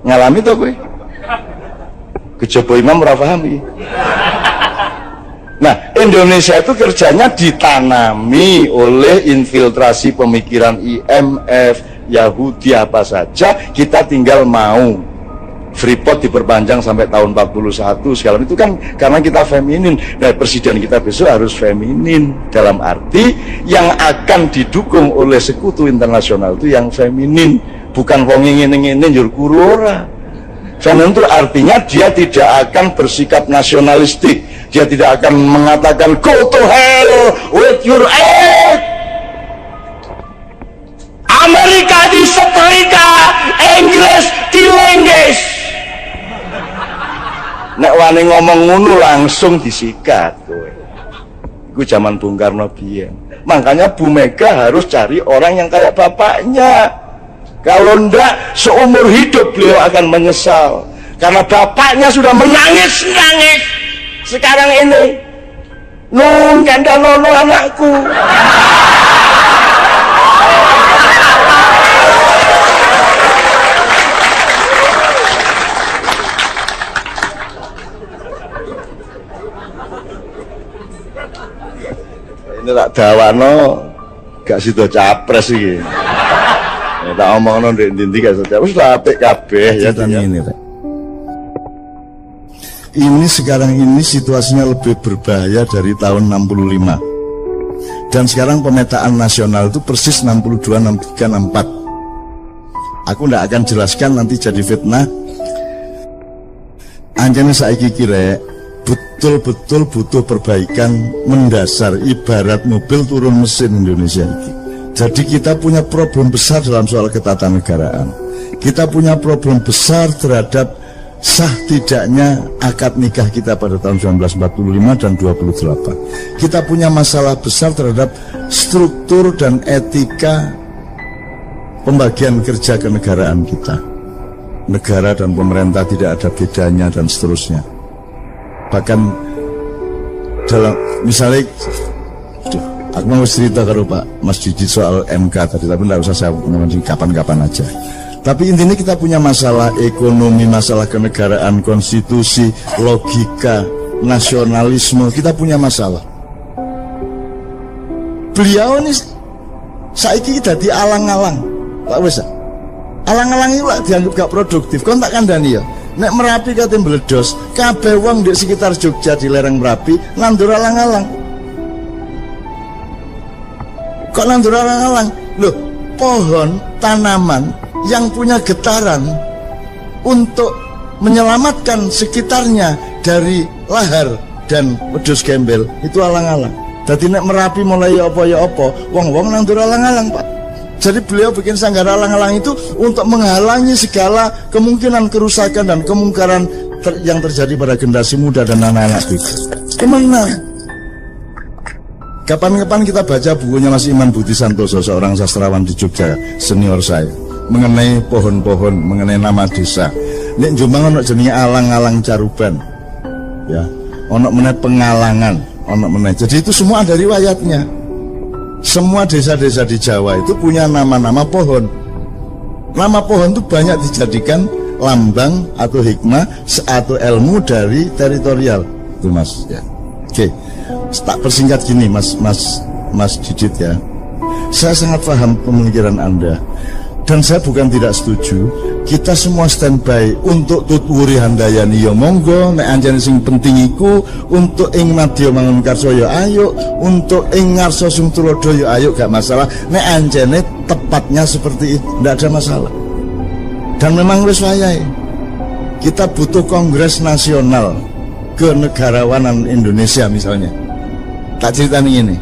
ngalami tuh gue. Kejaba imam ora paham. Nah, Indonesia itu kerjanya ditanami oleh infiltrasi pemikiran IMF, Yahudi, apa saja. Kita tinggal mau. Freeport diperpanjang sampai tahun 41 segala itu kan karena kita feminin. Nah, presiden kita besok harus feminin, dalam arti yang akan didukung oleh sekutu internasional itu yang feminin, bukan wong ngene-ngene njur kuru ora. Feminin itu artinya dia tidak akan bersikap nasionalistik, dia tidak akan mengatakan go to hell with your aid, Amerika disetrika, Inggris dilengges. Nek wani ngomong ngono langsung disikat kowe. Iku zaman Bung Karno biyen. Makanya Bu Mega harus cari orang yang kayak bapaknya. Kalau ndak seumur hidup beliau akan menyesal. Karena bapaknya sudah menangis-nangis. Sekarang ini nun kandanono anakku. Ini tak dawano gak sido capres iki. Ya, tak omongno ndek ndi gak sido capres lah apik kabeh ya ini, Pak. Ini sekarang ini situasinya lebih berbahaya dari tahun 65. Dan sekarang pemetaan nasional itu persis 62, 63, 64. Aku ndak akan jelaskan nanti jadi fitnah. Anjane saiki kira betul-betul butuh perbaikan mendasar, ibarat mobil turun mesin Indonesia ini. Jadi kita punya problem besar dalam soal ketatanegaraan. Kita punya problem besar terhadap sah tidaknya akad nikah kita pada tahun 1945 dan 28. Kita punya masalah besar terhadap struktur dan etika pembagian kerja kenegaraan kita. Negara dan pemerintah tidak ada bedanya dan seterusnya. Bahkan dalam misalnya aku mau cerita kalau Pak Mas Didi soal MK tadi, tapi tidak usah saya ngomongin kapan-kapan aja. Tapi intinya kita punya masalah ekonomi, masalah kenegaraan, konstitusi, logika, nasionalisme, kita punya masalah. Beliau ini saiki dadi alang-alang, Pak Wesa. Alang-alang itu dianggap gak produktif. Kon tak kandhani ya. Nek Merapi kate mbledos, kabeh wong di sekitar Jogja di lereng Merapi nandur alang-alang. Kok nandur alang-alang? Loh, pohon, tanaman yang punya getaran untuk menyelamatkan sekitarnya dari lahar dan wedhus gembel itu alang-alang. Dadi nek Merapi mulai ya apa, wong-wong nandur alang-alang, Pak. Jadi beliau bikin sanggar alang-alang itu untuk menghalangi segala kemungkinan kerusakan dan kemungkaran yang terjadi pada generasi muda dan anak-anak itu. Kemana? Kapan-kapan kita baca bukunya Mas Iman Budi Santoso, seorang sastrawan di Jogja, senior saya, mengenai pohon-pohon, mengenai nama desa. Nek Jombang ono jenenge alang-alang Caruban, ya, ono meneh Pengalangan, ono meneh. Jadi itu semua ada riwayatnya. Semua desa-desa di Jawa itu punya nama-nama pohon. Nama pohon itu banyak dijadikan lambang atau hikmah atau ilmu dari teritorial. Itu Mas ya. Oke. Tak persingkat gini Mas Didit ya. Saya sangat paham pemikiran Anda. Dan saya bukan tidak setuju. Kita semua standby untuk tutwuri handayani ya monggo, nek anjane sing penting iku untuk ing Madya Mangunkarso ya ayo, untuk ing Ngarsa Sung Tulodo ya ayo, gak masalah. Nek anjane tepatnya seperti itu, ndak ada masalah. Dan memang wis wayahe. Kita butuh kongres nasional kenegarawanan Indonesia misalnya. Tak ceritani ini.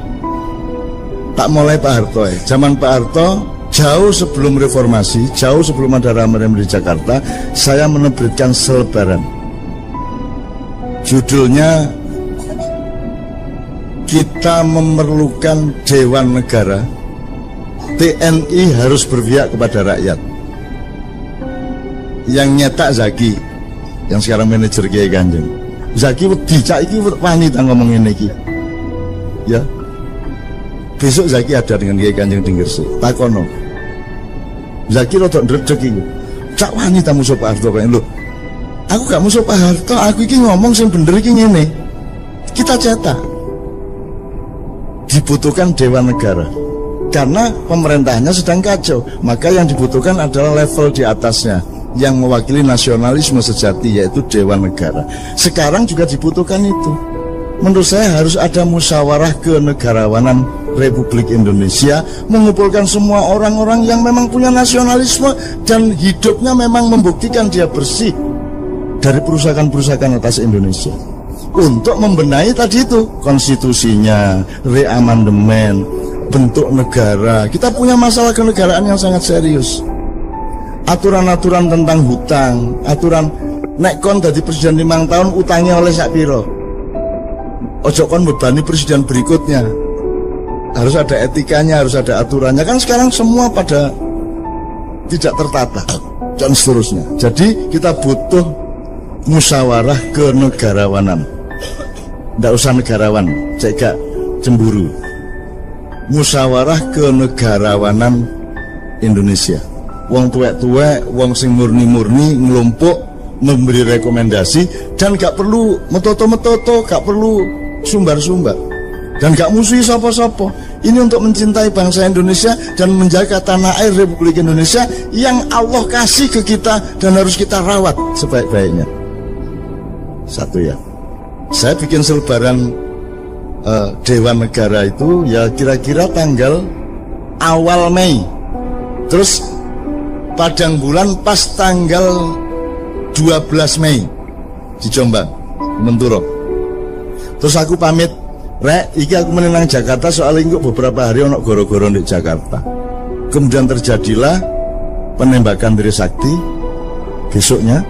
Tak mulai Pak Harto ya. Zaman Pak Harto jauh sebelum reformasi, jauh sebelum ada rame-rame di Jakarta, saya menerbitkan selebaran. Judulnya kita memerlukan Dewan Negara TNI harus berpihak kepada rakyat. Yang nyetak Zaki, yang sekarang manajer Kiai Kanjeng. Zaki dicak iki wani ta ngomong ngene iki. Ya. Besok Zaki ada dengan Kiai Kanjeng di Gresik. Takono. Zaki rodok ndredeg iki. Cak wani ta musuh Pak Harto kaya lho. Aku gak musuh Pak Harto, aku iki ngomong sing bener iki ngene. Kita cetak. Dibutuhkan Dewan Negara. Karena pemerintahnya sedang kacau, maka yang dibutuhkan adalah level di atasnya yang mewakili nasionalisme sejati, yaitu Dewan Negara. Sekarang juga dibutuhkan itu. Menurut saya harus ada musyawarah kenegarawanan Republik Indonesia, mengumpulkan semua orang-orang yang memang punya nasionalisme dan hidupnya memang membuktikan dia bersih dari perusakan-perusakan atas Indonesia, untuk membenahi tadi itu konstitusinya, reamandemen, bentuk negara. Kita punya masalah kenegaraan yang sangat serius. Aturan-aturan tentang hutang, aturan nek kon dadi presiden 5 tahun utangnya oleh sak piro. Ojo kon bebani presiden berikutnya. Harus ada etikanya, harus ada aturannya. Kan sekarang semua pada tidak tertata dan seterusnya. Jadi kita butuh musyawarah kenegarawanan. Nggak usah negarawan, cek gak cemburu. Musyawarah kenegarawanan Indonesia. Wong tuwek-tuwek, wong sing murni-murni ngelompok memberi rekomendasi dan gak perlu metoto-metoto, gak perlu sumbar-sumbar dan gak musuhi sapa-sapa. Ini untuk mencintai bangsa Indonesia dan menjaga tanah air Republik Indonesia yang Allah kasih ke kita dan harus kita rawat sebaik-baiknya. Satu ya. Saya bikin selebaran Dewan Negara itu ya kira-kira tanggal awal Mei. Terus padang bulan pas tanggal 12 Mei di Jombang, Menturo. Terus aku pamit, Rek, iki aku menenang Jakarta soalnya kok beberapa hari ono goro-goro di Jakarta. Kemudian terjadilah penembakan Trisakti besoknya.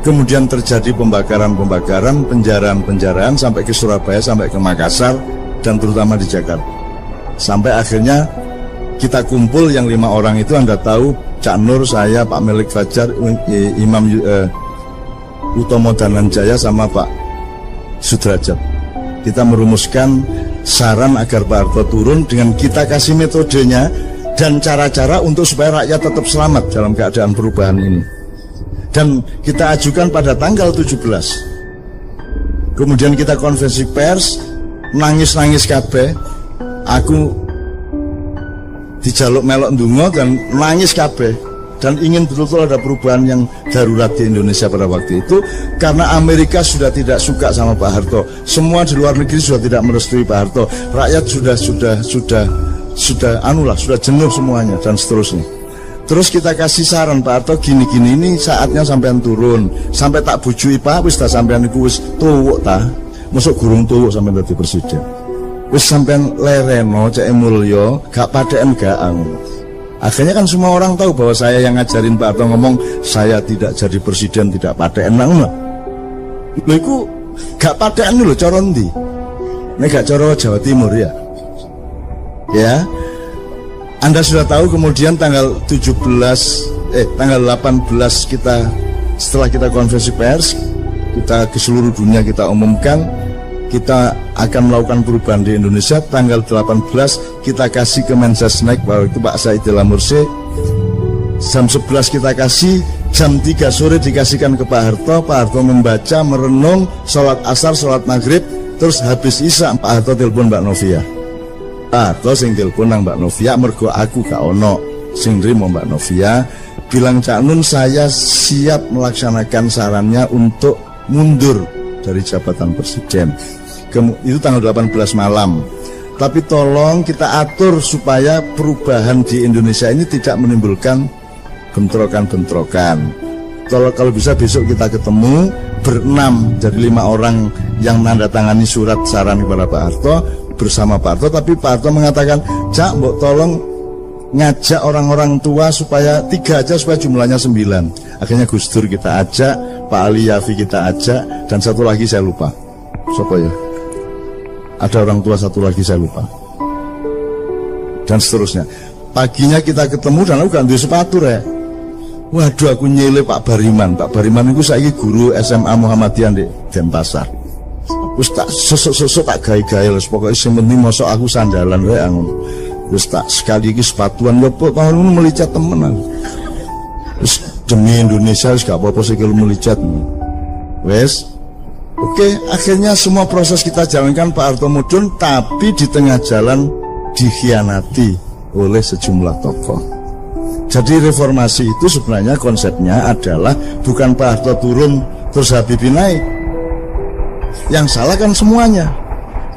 Kemudian terjadi pembakaran-pembakaran, penjaraan-penjaraan sampai ke Surabaya, sampai ke Makassar, dan terutama di Jakarta. Sampai akhirnya kita kumpul yang 5 orang itu, Anda tahu, Cak Nur, saya, Pak Melik Fajar, Imam Utomo Dananjaya, sama Pak Sudrajat. Kita merumuskan saran agar Pak Harto turun dengan kita kasih metodenya dan cara-cara untuk supaya rakyat tetap selamat dalam keadaan perubahan ini. Dan kita ajukan pada tanggal 17. Kemudian kita konferensi pers, nangis-nangis kabeh. Aku dijaluk melok ndonga dan nangis kabeh, dan ingin betul-betul ada perubahan yang darurat di Indonesia pada waktu itu, karena Amerika sudah tidak suka sama Pak Harto, semua di luar negeri sudah tidak merestui Pak Harto, rakyat sudah jenuh semuanya dan seterusnya. Terus kita kasih saran, Pak Harto gini-gini, ini saatnya sampean turun. Sampai tak bujui, Pak, wis tak sampean iku wis tuwuk ta. Mosok gurung tuwuk sampean dadi presiden. Wis sampean lereno cek mulya, gak padeken gaang. Akhirnya kan semua orang tahu bahwa saya yang ngajarin Pak Harto ngomong saya tidak jadi presiden tidak padeken nang. Lho iku gak padeken lho cara ndi? Nek gak cara Jawa Timur ya. Ya. Anda sudah tahu kemudian tanggal 18 kita, setelah kita konferensi pers, kita ke seluruh dunia kita umumkan kita akan melakukan perubahan di Indonesia. Tanggal 18 kita kasih ke Mensesnek, bahwa itu Pak Saidillah Mursi. Jam 11 kita kasih, jam 3 sore dikasihkan ke Pak Harto. Pak Harto membaca, merenung, sholat asar, sholat maghrib, terus habis isya Pak Harto telepon Mbak Novia. Atau sing telepon nang Mbak Novia, mergo aku gak ono sing nrimo Mbak Novia, bilang Cak Nun saya siap melaksanakan sarannya untuk mundur dari jabatan presiden. Itu tanggal 18 malam. Tapi tolong kita atur supaya perubahan di Indonesia ini tidak menimbulkan bentrokan-bentrokan. Kalau bisa besok kita ketemu berenam dari 5 orang yang nandatangani surat saran kepada Pak Harto bersama Pak Harto, tapi Pak Harto mengatakan, Cak, mbok tolong ngajak orang-orang tua supaya 3 aja supaya jumlahnya 9. Akhirnya Gus Dur kita ajak, Pak Ali Yafi kita ajak, dan satu lagi saya lupa. Siapa ya? Ada orang tua satu lagi saya lupa. Dan seterusnya. Paginya kita ketemu dan aku gak duwe sepatu rek. Waduh, aku nyele Pak Bariman. Pak Bariman itu saiki guru SMA Muhammadiyah di Denpasar. Wis tak sesuk-sesuk tak gawe-gawe wis pokoke sing penting mosok aku sandalan rek ngono. Wis tak sekali iki sepatuan yo tahun ini melicat temen aku. Wis demi Indonesia wis gak apa-apa sikil melicat. Wis. Oke, akhirnya semua proses kita jalankan Pak Harto mudhun, tapi di tengah jalan dikhianati oleh sejumlah tokoh. Jadi reformasi itu sebenarnya konsepnya adalah bukan Pak Harto turun terus Habibie naik. Yang salah kan semuanya.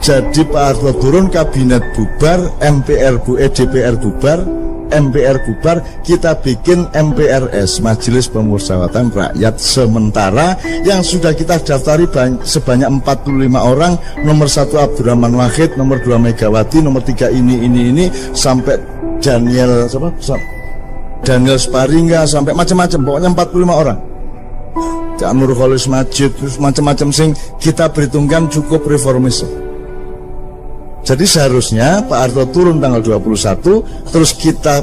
Jadi Pak Harto turun, kabinet bubar, DPR bubar, MPR bubar, kita bikin MPRS, Majelis Pemusyawaratan Rakyat Sementara, yang sudah kita daftari sebanyak 45 orang, nomor 1 Abdurrahman Wahid, nomor 2 Megawati, nomor 3 ini sampai Daniel Sparingga, sampai macam-macam, pokoknya 45 orang. Cak Nurholis Majid, terus macam-macam sing kita perhitungkan cukup reformis. Jadi seharusnya Pak Harto turun tanggal 21, terus kita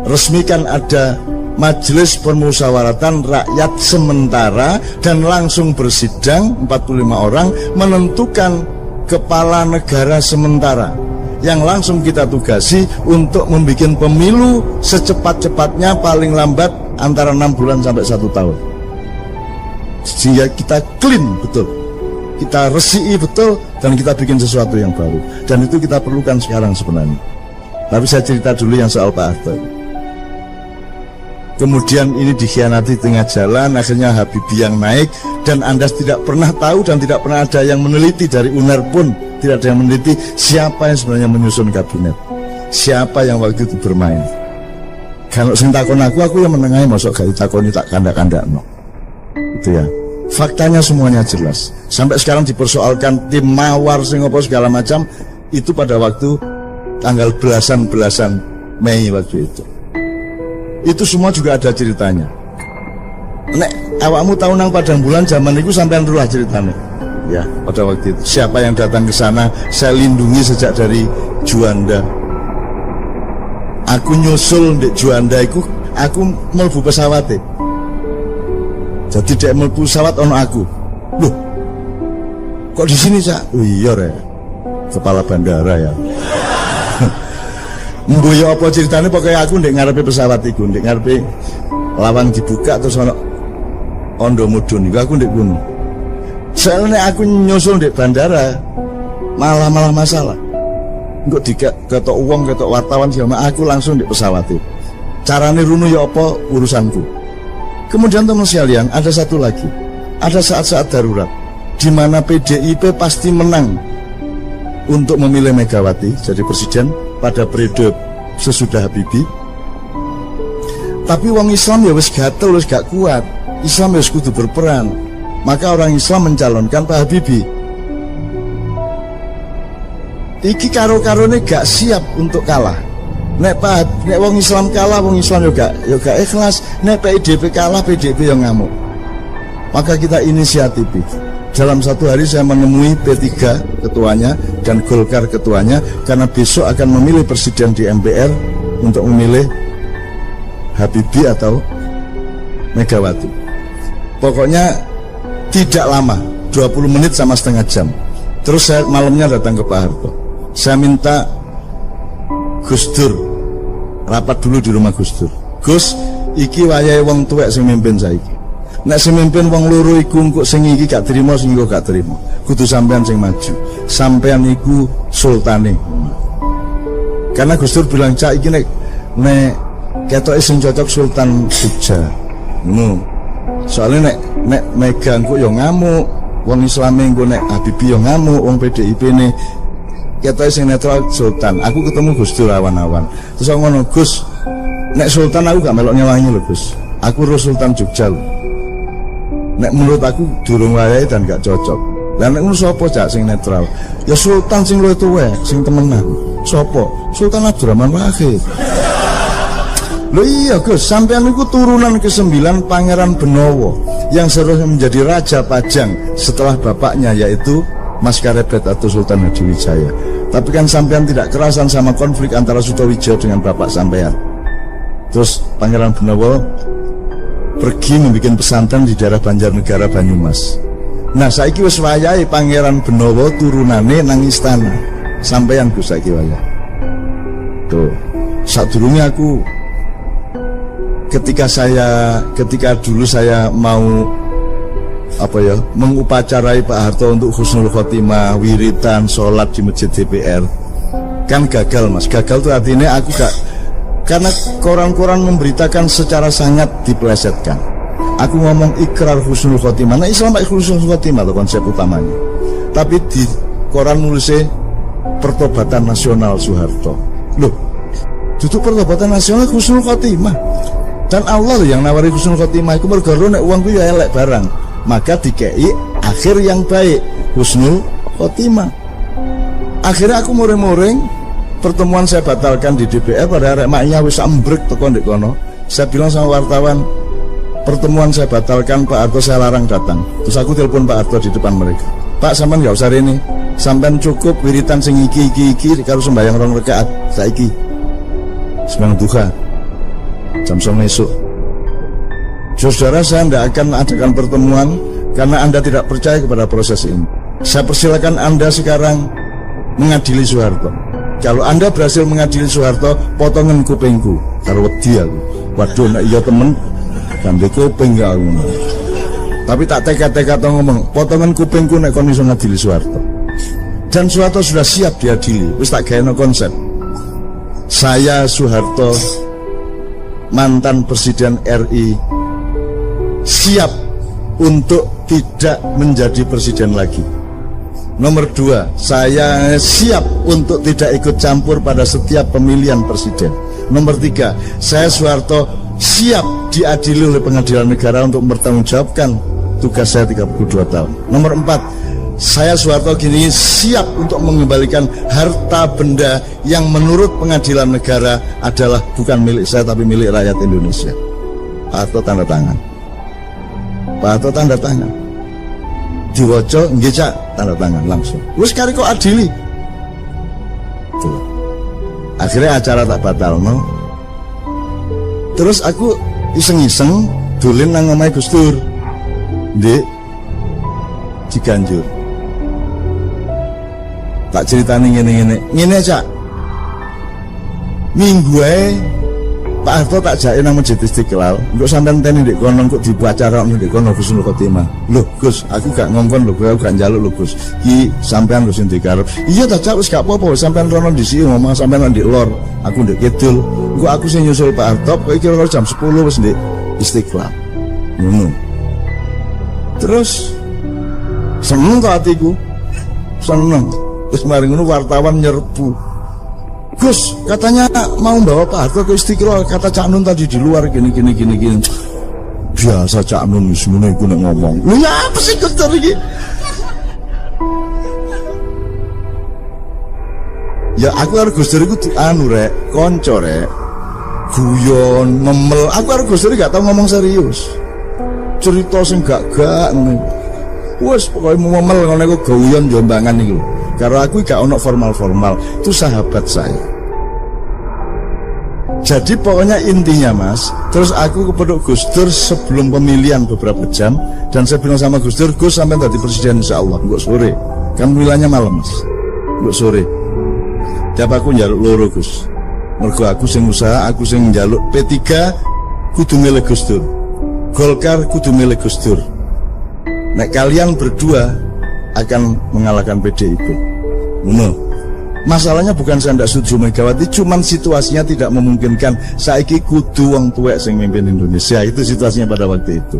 resmikan ada Majelis Permusyawaratan Rakyat Sementara dan langsung bersidang 45 orang menentukan kepala negara sementara yang langsung kita tugasi untuk membuat pemilu secepat-cepatnya, paling lambat antara 6 bulan sampai 1 tahun, sehingga kita clean betul, kita resiki betul, dan kita bikin sesuatu yang baru. Dan itu kita perlukan sekarang sebenarnya. Tapi saya cerita dulu yang soal Pak Harto. Kemudian ini dikhianati tengah jalan, akhirnya Habibie yang naik, dan Anda tidak pernah tahu dan tidak pernah ada yang meneliti, dari UNER pun tidak ada yang meneliti siapa yang sebenarnya menyusun kabinet, siapa yang waktu itu bermain. Kalau sing takon aku yang menengahi, masuk gak ditakoni tak kandak-kandak no. Itu ya. Faktanya semuanya jelas. Sampai sekarang dipersoalkan tim mawar sing apa segala macam, itu pada waktu tanggal belasan Mei waktu itu. Itu semua juga ada ceritanya. Nek awakmu tahu nang Padang Bulan zaman itu sampean rulah ceritanya. Ya, pada waktu itu siapa yang datang ke sana, saya lindungi sejak dari Juanda. Aku nyusul di Juanda itu, aku mlebu pesawat. Jadi dia mlebu pesawat ono aku. Loh, kok di sini Cak? Oh iya re, kepala bandara ya. Mboyo apa ceritanya, pokoknya aku ndek ngarepe pesawat iku, ndek ngarepe lawang dibuka terus ono ondo mudun iku, aku ndek kono. Soalnya aku nyusul ndek bandara malah masalah. Engko diketok uang, ketok wartawan segala, aku langsung ndek pesawat itu. Carane runu ya apa urusanku. Kemudian teman sekalian, ada satu lagi. Ada saat-saat darurat di mana PDIP pasti menang untuk memilih Megawati jadi presiden pada periode sesudah Habibie. Tapi wong Islam ya wis gatel, wis gak kuat. Islam ya wis kudu berperan. Maka orang Islam mencalonkan Pak Habibie. Iki karo-karone gak siap untuk kalah. Nek wong Islam kalah, wong Islam yo gak ikhlas. Nek PDIP kalah, PDIP yang ngamuk. Maka kita inisiatif. Dalam satu hari saya menemui P3 ketuanya dan Golkar ketuanya, karena besok akan memilih presiden di MPR untuk memilih Habibie atau Megawati. Pokoknya tidak lama, 20 menit sama setengah jam. Terus saya malamnya datang ke Pak Harto. Saya minta Gus Dur rapat dulu di rumah Gus Dur. Gus, iki wayahe wong tuwek sing mimpin saiki. Nek sing mimpin wong loro iku engko sing iki gak trimo, sing iku gak trimo. Kudu sampean sing maju. Sampean iku sultane. Karena Gus Dur bilang, "Cak iki nek ketoke sing cocok Sultan Jogja." Ngono. Soalnya nek Mega engko yo ngamuk, wong Islame engko nek Habibie yo ngamuk, wong PDIP ne ketoke sing netral Sultan. Aku ketemu Gus Dur awan-awan. Terus aku ngono, "Gus, nek Sultan aku gak melok nyawangi lho, Gus. Aku ro Sultan Jogja lho. Nek menurut aku durung wayahe dan gak cocok. Lah nek ngono sapa Cak sing netral? Ya Sultan sing luwih tuwek, sing temenan. Sapa? Sultan Abdurrahman Wahid." Loh iya Gus, sampean itu turunan ke-9 Pangeran Benowo yang seharusnya menjadi Raja Pajang setelah bapaknya, yaitu Mas Karebet atau Sultan Hadiwijaya. Tapi kan sampean tidak kerasan sama konflik antara Sutowijo dengan bapak sampean. Terus Pangeran Benawa pergi membuat pesantren di daerah Banjarnegara Banyumas. Nah saiki wis wayahe Pangeran Benawa turunane nang istana. Sampeyan Gus saiki wayah. Tuh, sadurunge aku ketika dulu saya mau mengupacarai Pak Harto untuk husnul khotimah, wiritan, sholat di masjid DPR, kan gagal Mas. Gagal tuh artinya aku gak, karena koran-koran memberitakan secara sangat dipelesetkan. Aku ngomong ikrar husnul khotimah, nah Islam husnul khotimah itu konsep utamanya, tapi di koran nulisnya pertobatan nasional Soeharto. Loh, duduk pertobatan nasional husnul khotimah, dan Allah yang nawari husnul khotimah. Aku mergoro nek uangku ya elek barang, maka dikei akhir yang baik, husnul khotimah. Akhirnya aku muring-muring, pertemuan saya batalkan di DPR pada arek maknya wis ambrek teko ndek kono. Saya bilang sama wartawan, pertemuan saya batalkan, Pak Harto saya larang datang. Terus aku telepon Pak Harto di depan mereka, Pak sampean gak usah rene, sampean cukup wiritan sing iki karo sembahyang 2 rakaat saiki. Sembahyang duha jam 9 esuk. Saudara, saya tidak akan adakan pertemuan karena Anda tidak percaya kepada proses ini. Saya persilakan Anda sekarang mengadili Soeharto. Kalau Anda berhasil mengadili Soeharto, potongan kupingku karo wedi aku. Waduh, nek iya temen gambe kuping gak aku. Tapi tak teka-teka to ngomong, potongan kupingku nek kon iso ngadili Soeharto. Dan Soeharto sudah siap diadili. Wis tak gaeno konsep. Saya Soeharto, mantan Presiden RI, siap untuk tidak menjadi presiden lagi. Nomor 2, saya siap untuk tidak ikut campur pada setiap pemilihan presiden. Nomor 3, saya Soeharto siap diadili oleh pengadilan negara untuk mempertanggungjawabkan tugas saya 32 tahun. Nomor 4, saya Soeharto kini siap untuk mengembalikan harta benda yang menurut pengadilan negara adalah bukan milik saya tapi milik rakyat Indonesia. Pak Harto tanda tangan. Pak Harto tanda tangan. Diwaca nggih Cak, tanda tangan langsung. Wis kari kok adili. Tuh. Akhirnya acara tak batalno. Terus aku iseng-iseng dolen nang omahe Gus Dur. Ndek Ciganjur. Tak ceritani ngene Cak. Minggu ae Pak Harto tak jake nang Masjid Istiqlal, engko sampean teni ndek kono kok dibacara ndek kono husnul khotimah. Loh Gus, aku gak ngongkon lho, aku gak njaluk lho Gus. Ki sampean wis dikarep. Iya ta Cak, wis gak apa-apa, sampean rono disi ngomong sampean ndek lor, aku ndek kidul. Engko aku sing nyusul Pak Harto, kok kira-kira jam 10 wis ndek Istiqlal. Ngono. Terus seneng to atiku. Seneng. Terus mari ngono wartawan nyerbu. Gus, katanya mau bawa Pak Harto ke Istiqlal, kata Cak Nun tadi di luar gini. Biasa Cak Nun semuanya iku nek ngomong. Lu ya apa sih Gus iki? Ya aku harus Gus iku anu rek, kanca rek. Guyon, ngemel. Aku harus Gus gak tau ngomong serius. Cerita sing gak ngene. Wes pokoke ngomel ngono iku guyon jombangan iku. Karena aku gak ono formal-formal, itu sahabat saya. Jadi pokoknya intinya Mas, terus aku kepeduk Gus Dur sebelum pemilihan beberapa jam, dan saya bilang sama Gus Dur, Gus sampai tadi presiden insya Allah, enggak sore, kan pemilihannya malam Mas, enggak sore. Tiap aku njaluk loro Gus, mergo aku sing usaha, aku sing njaluk P3 kudu milih Gus Dur, Golkar kudu milih Gus Dur. Nek kalian berdua akan mengalahkan PDIP. Masalahnya bukan saya tidak setuju Megawati, cuman situasinya tidak memungkinkan. Saiki kudu wong tuwek sing mimpin Indonesia, itu situasinya pada waktu itu.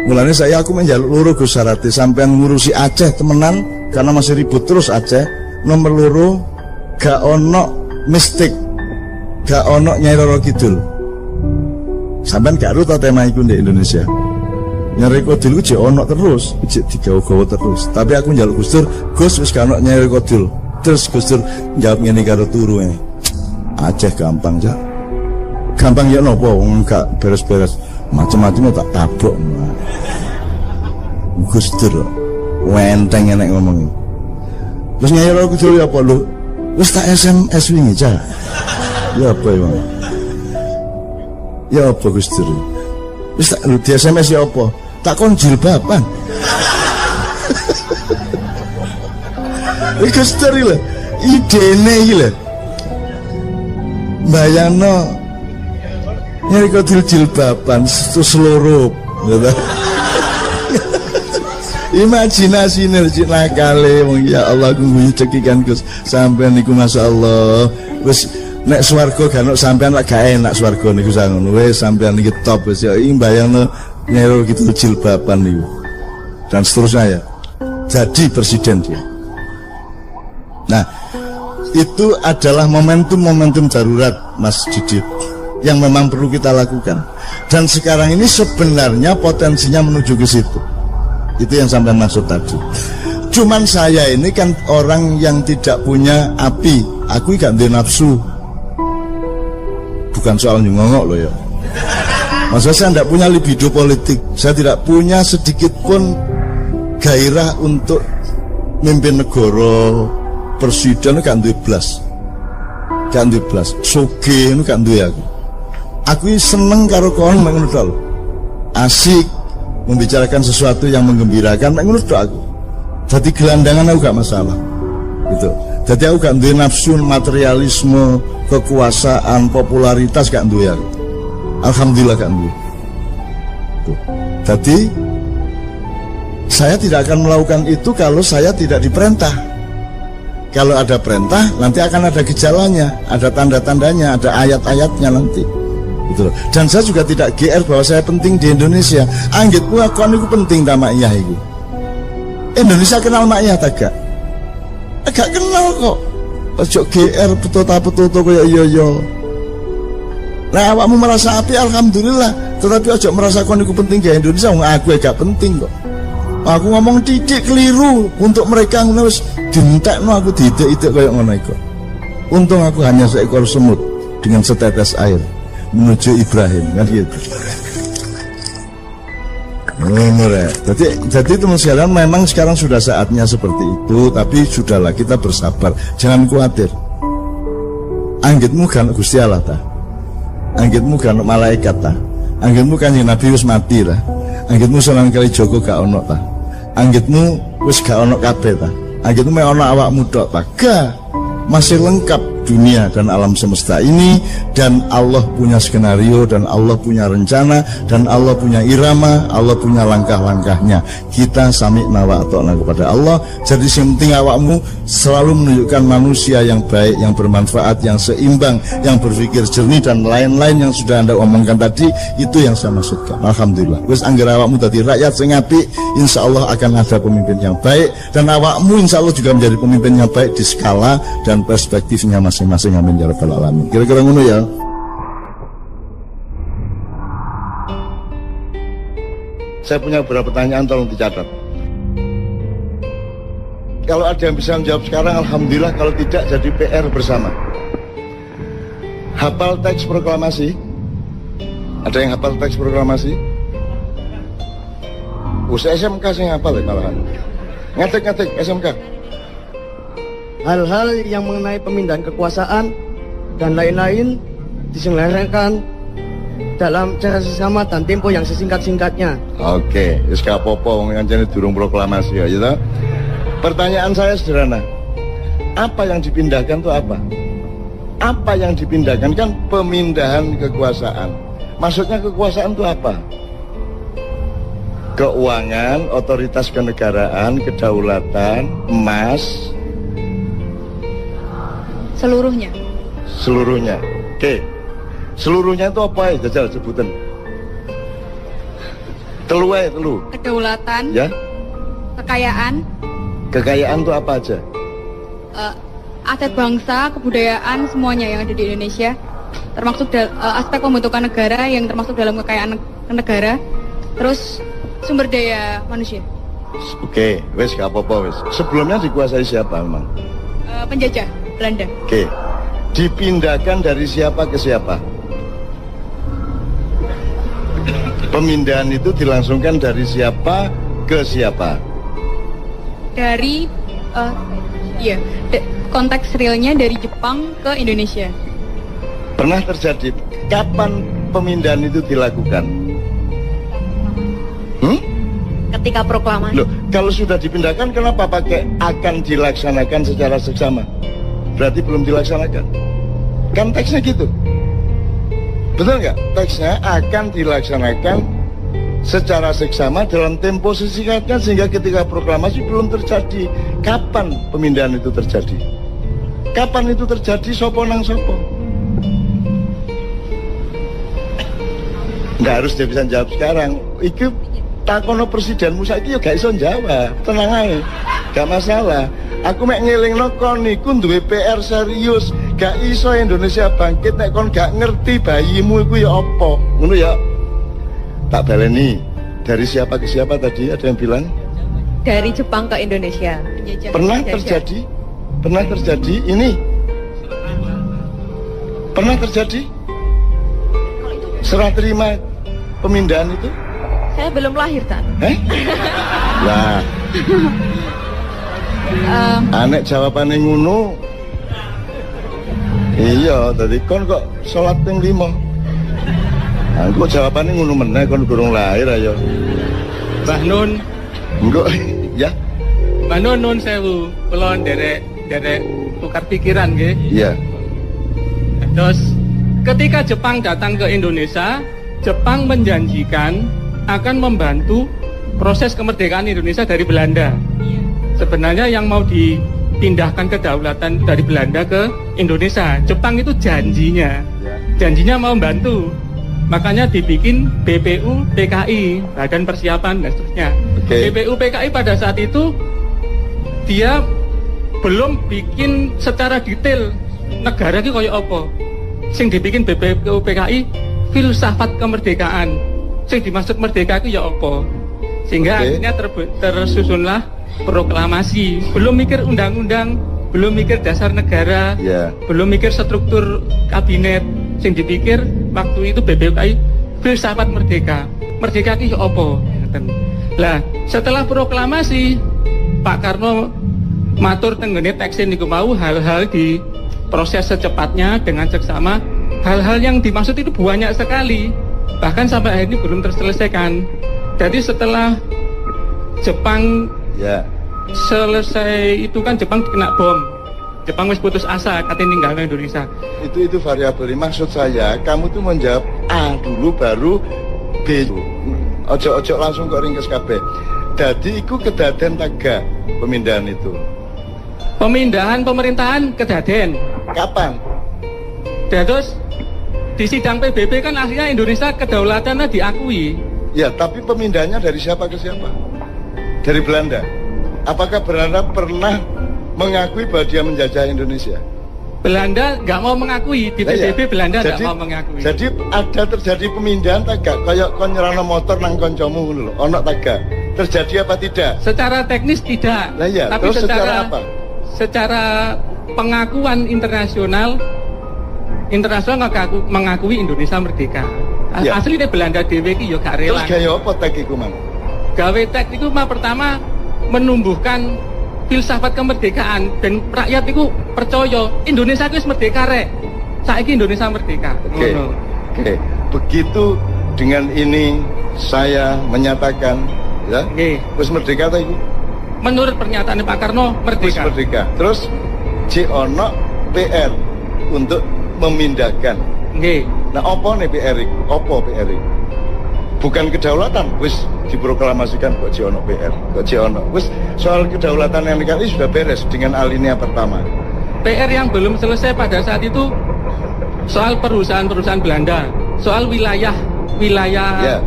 Mulanya aku menjaluk loro Gus Sarati, sampean ngurusi Aceh temenan karena masih ribut terus Aceh. Nomor loro gak ono mistik, gak ono Nyai Roro Kidul. Sampean gak ruta tema iku di Indonesia. Nyari kodil ku jek ono terus, jek digawa-gawa terus. Tapi aku njaluk Gus Dur, Gus wis gak ono nyari kodil. Terus Gus Dur jawab ngene karo turu e. Aceh gampang Cak. Gampang ya napa wong gak beres-beres. Macam-macam tak tabok. Gus Dur. Wenteng enek ngomong. Terus Nyai Roh Kidul ya apa lu? Wis tak SMS wingi Cak. Ya apa ya? Ya apa Gus Dur? Wis tak lu di SMS ya apa? Tak kon jilbaban. Gus Dur lho, idene iki lho. Bayangno Nyai Roh Kidul jilbaban seluruh. Imajinasi cek nakale wong ya Allah kuwi cekikan Gus sampean niku masyaallah wis nek swarga gak ono sampean lak gak enak swarga niku sangono wis sampean iki top wis ya iki bayangno nyero gitu jilbaban niku dan seterusnya ya jadi presiden dia. Nah itu adalah momentum darurat Mas Didit yang memang perlu kita lakukan dan sekarang ini sebenarnya potensinya menuju ke situ. Itu yang sampai maksud tadi. Cuman saya ini kan orang yang tidak punya api. Aku gak ada nafsu. Bukan soal nyongok loh ya. Maksudnya saya tidak punya libido politik. Saya tidak punya sedikit pun gairah untuk mimpin negara, presiden gak duwe blas. Gak duwe blas. Soge itu gak duwe aku. Aku seneng karo kon ngono to lho. Asik membicarakan sesuatu yang menggembirakan, menurut aku. Jadi gelandangan aku gak masalah, gitu. Jadi aku gak duwe nafsu materialisme, kekuasaan, popularitas gak duwe aku. Alhamdulillah gak duwe. Jadi saya tidak akan melakukan itu kalau saya tidak diperintah. Kalau ada perintah, nanti akan ada gejalanya, ada tanda-tandanya, ada ayat-ayatnya nanti. Gitu. Dan saya juga tidak GR bahwa saya penting di Indonesia. Anggit pun aku penting tak mak iyah itu. Indonesia kenal mak iyah tak gak? Agak kenal kok. Ojo GR betul-betul kaya yo. Nah awakmu merasa api alhamdulillah. Tetapi ojo merasa kon iku penting di Indonesia. Aku gak penting kok. Aku ngomong titik keliru untuk mereka ngono wis dientekno aku didik-idik kaya ngono iku. Untung aku hanya seekor semut dengan setetes air menuju Ibrahim kan gitu. Jadi teman sekalian memang sekarang sudah saatnya seperti itu, tapi sudahlah kita bersabar, jangan khawatir. Anggitmu kan Gusti Allah ta, anggitmu kan malaikat ta, anggitmu kan Nabi wis mati ta, anggitmu Sunan Kalijaga gak ono ta, anggitmu wis gak ono kabeh ta, anggitmu mek ono awakmu tok ta, gak masih lengkap dunia dan alam semesta ini, dan Allah punya skenario, dan Allah punya rencana, dan Allah punya irama, Allah punya langkah-langkahnya. Kita sami'na wa ata'na kepada Allah. Jadi yang penting awakmu selalu menunjukkan manusia yang baik, yang bermanfaat, yang seimbang, yang berpikir jernih, dan lain-lain yang sudah Anda omongkan tadi. Itu yang saya maksudkan. Alhamdulillah wis anggere awakmu tadi rakyat sing apik, insya Allah akan ada pemimpin yang baik, dan awakmu insya Allah juga menjadi pemimpin yang baik di skala dan perspektifnya masing-masing. Amin ya rabbal alamin. Kira-kira ngono ya. Saya punya beberapa pertanyaan, tolong dicatat. Kalau ada yang bisa menjawab sekarang alhamdulillah, kalau tidak jadi PR bersama. Hafal teks proklamasi? Ada yang hafal teks proklamasi? Usai SMK sing hafal ya malahan. Ngatik-ngatik SMK. Hal-hal yang mengenai pemindahan kekuasaan dan lain-lain diselenggarakan dalam cara sesama dan tempo yang sesingkat-singkatnya. Oke, wis gak apa-apa wong ngancene durung proklamasi ya, gitu. Pertanyaan saya sederhana. Apa yang dipindahkan itu apa? Apa yang dipindahkan kan pemindahan kekuasaan. Maksudnya kekuasaan itu apa? Keuangan, otoritas kenegaraan, kedaulatan, emas, seluruhnya. Seluruhnya. Oke. Seluruhnya itu apa ya? Jajal sebutan. Telu. Kedaulatan. Ya. Kekayaan. Kekayaan itu apa aja? Aset bangsa, kebudayaan, semuanya yang ada di Indonesia. Termasuk aspek pembentukan negara yang termasuk dalam kekayaan negara. Terus sumber daya manusia. Oke, wes gak apa-apa wes. Sebelumnya dikuasai siapa memang? Penjajah Belanda. Oke. Dipindahkan dari siapa ke siapa? Pemindahan itu dilangsungkan dari siapa ke siapa? dari konteks realnya dari Jepang ke Indonesia. Pernah terjadi. Kapan pemindahan itu dilakukan? Ketika proklamasi. Loh, kalau sudah dipindahkan kenapa pakai akan dilaksanakan secara seksama? Berarti belum dilaksanakan. Kan teksnya gitu. Betul nggak? Teksnya akan dilaksanakan secara seksama dalam tempo sesingkatnya sehingga ketika proklamasi belum terjadi. Kapan pemindahan itu terjadi? Kapan itu terjadi? Sopo nang sopo? Nggak harus dia bisa jawab sekarang. Itu takono presidenmu saiki yo gak iso jawab. Tenang aja, gak masalah. Aku mek ngelingno kon niku duwe PR serius. Gak iso Indonesia bangkit nek kon gak ngerti bayimu iku ya apa. Ngono ya. Tak baleni. Dari siapa ke siapa tadi? Ada yang bilang? Dari Jepang ke Indonesia. Pernah terjadi? Pernah terjadi ini? Pernah terjadi? Serah terima pemindahan itu? Saya belum lahir, Tan. Lah. Anek jawabannya ngono. Iya, tadi kon kok sholat ping 5. Aku jawabannya ngono meneh kon durung lahir ayo. Mbah Nun. Engko ya. Mbah Nun sewu, kula nderek tukar pikiran nggih. Iya. Terus ketika Jepang datang ke Indonesia, Jepang menjanjikan akan membantu proses kemerdekaan Indonesia dari Belanda. Sebenarnya yang mau dipindahkan kedaulatan dari Belanda ke Indonesia, Jepang itu janjinya mau membantu. Makanya dibikin BPU PKI, Badan Persiapan dan seterusnya. BPU PKI pada saat itu dia belum bikin secara detail negara iki koyo apa. Sing dibikin BPU PKI filsafat kemerdekaan. Sing dimaksud merdeka itu ya apa? Sehingga akhirnya tersusunlah proklamasi. Belum mikir undang-undang, belum mikir dasar negara, belum mikir struktur kabinet. Sing dipikir waktu itu BPUKI filsafat merdeka. Merdeka itu ya apa? Lah, setelah proklamasi Pak Karno matur tenggene teksin niku mau hal-hal di proses secepatnya dengan seksama. Hal-hal yang dimaksud itu banyak sekali. Bahkan sampai hari ini belum terselesaikan. Jadi setelah Jepang selesai itu kan Jepang kena bom. Jepang wis putus asa katanya ninggalin Indonesia. Itu variabel. Maksud saya kamu tuh menjawab A dulu baru B. Ojo langsung kok ringkes kabeh. Jadi iku kedaden taga pemindahan itu. Pemindahan pemerintahan kedaden. Kapan? Terus di sidang PBB kan akhirnya Indonesia kedaulatannya diakui. Ya, tapi pemindahannya dari siapa ke siapa? Dari Belanda. Apakah Belanda pernah mengakui bahwa dia menjajah Indonesia? Belanda nggak mau mengakui, di PBB Belanda nggak mau mengakui. Jadi ada terjadi pemindahan tagak, kayak kon nyerano motor nang koncomu ngono lho, ono tagak. Terjadi apa tidak? Secara teknis tidak. Lah iya, tapi terus secara apa? Secara pengakuan internasional mengakui Indonesia merdeka. Ya. Aslinya Belanda dhewe iki ya gak rela. Terus gaya apa tek iku, Mang? Gawe tek iku pertama menumbuhkan filsafat kemerdekaan dan rakyat itu percaya Indonesia itu merdeka rek. Saiki Indonesia merdeka. Oke. Begitu dengan ini saya menyatakan ya. Wis merdeka ta iku? Menurut pernyataan Pak Karno merdeka. Wis merdeka. Terus ono PR untuk memindahkan. Nggih. Nah, apa nih PR iku? Apa PR iku? Bukan kedaulatan, wis diproklamasikan kok ono PR, kok ono. Wis soal kedaulatan yang ini sudah beres dengan alinea pertama. PR yang belum selesai pada saat itu soal perusahaan-perusahaan Belanda, soal wilayah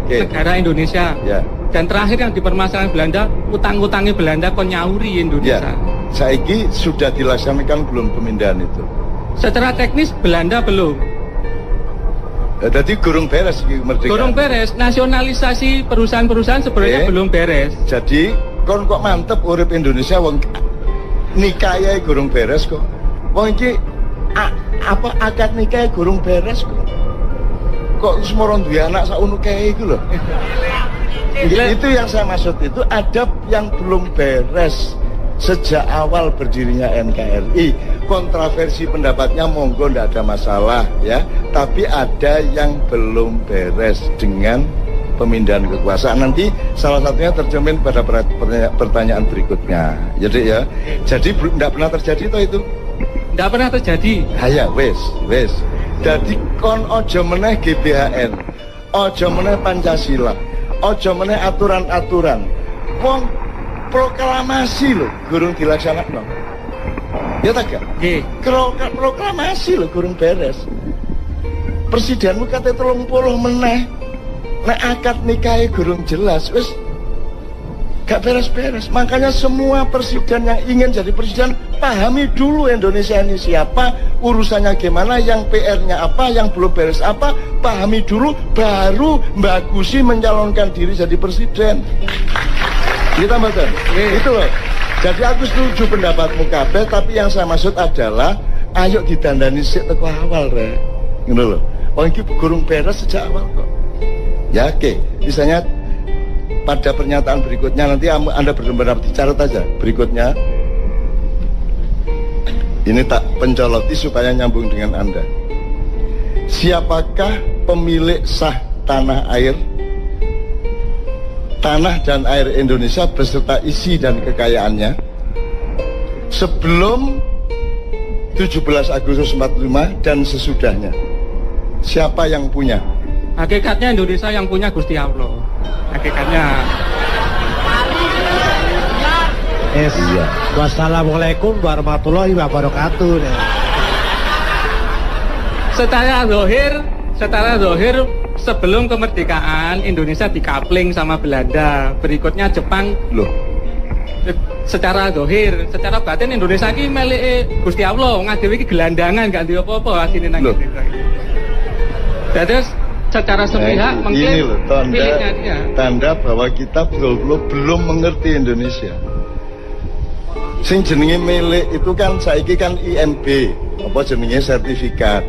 negara Indonesia. Dan terakhir yang dipermasalahkan Belanda, utang-utangnya Belanda kon nyauri Indonesia. Saiki sudah dilaksanakan belum pemindahan itu? Secara teknis Belanda belum. Jadi gurung beres merdeka. Gurung beres, nasionalisasi perusahaan-perusahaan sebenarnya belum beres. Jadi kon kok mantep urip Indonesia wong nikah gurung beres kok. Wong iki apa akad nikah gurung beres kok. Kok semua duwe anak sauno kae iku lho. Itu yang saya maksud, itu adab yang belum beres. sejak awal berdirinya NKRI. Kontroversi pendapatnya monggo ndak ada masalah ya, tapi ada yang belum beres dengan pemindahan kekuasaan. Nanti salah satunya tercermin pada pertanyaan berikutnya. Jadi ndak pernah terjadi toh itu? Ndak pernah terjadi. Haya wes. Jadi kon ojo meneh GBHN, ojo meneh Pancasila, ojo meneh aturan-aturan. Wong proklamasi loh gurung dilaksanakan. Ya tak gak? Proklamasi loh gurung beres. Presidenmu kate 30 meneh. Nek akad nikahnya gurung jelas, wis gak beres-beres. Makanya semua presiden yang ingin jadi presiden pahami dulu Indonesia ini siapa, urusannya gimana, yang PR-nya apa, yang belum beres apa, pahami dulu, baru bagusi mencalonkan diri jadi presiden. Kita betul, itu loh. Jadi aku setuju pendapatmu kabeh, tapi yang saya maksud adalah ayo didandani sik teko awal rek. Ngono lho. Wong iki gurung beres sejak awal kok. Ya oke, misalnya pada pernyataan berikutnya nanti Anda berpendapat dicatat aja berikutnya. Ini tak pencoloti supaya nyambung dengan Anda. Siapakah pemilik sah tanah dan air Indonesia beserta isi dan kekayaannya sebelum 17 Agustus 45 dan sesudahnya? Siapa yang punya? Hakikatnya Indonesia yang punya Gusti Allah. Hakikatnya. Iya. Wassalamualaikum warahmatullahi wabarakatuh. Secara zahir sebelum kemerdekaan Indonesia dikapling sama Belanda, berikutnya Jepang. Loh. Secara zahir, secara batin Indonesia ini milik Gusti Allah, ngadewe iki gelandangan gak duwe apa-apa asine nang Indonesia. Terus secara sepihak mengklaim miliknya dia. Tanda bahwa kita betul-betul belum mengerti Indonesia. Sing jenenge milik itu kan saiki kan IMB, apa jenenge sertifikat.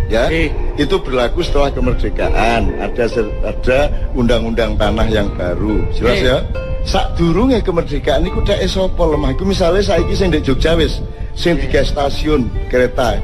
Ya, itu berlaku setelah kemerdekaan. Ada undang-undang tanah yang baru. Jelas ya? Sadurunge kemerdekaan iku dak sapa lemah. Iku misale saiki sing ndek Jogja wis sing 3 stasiun kereta.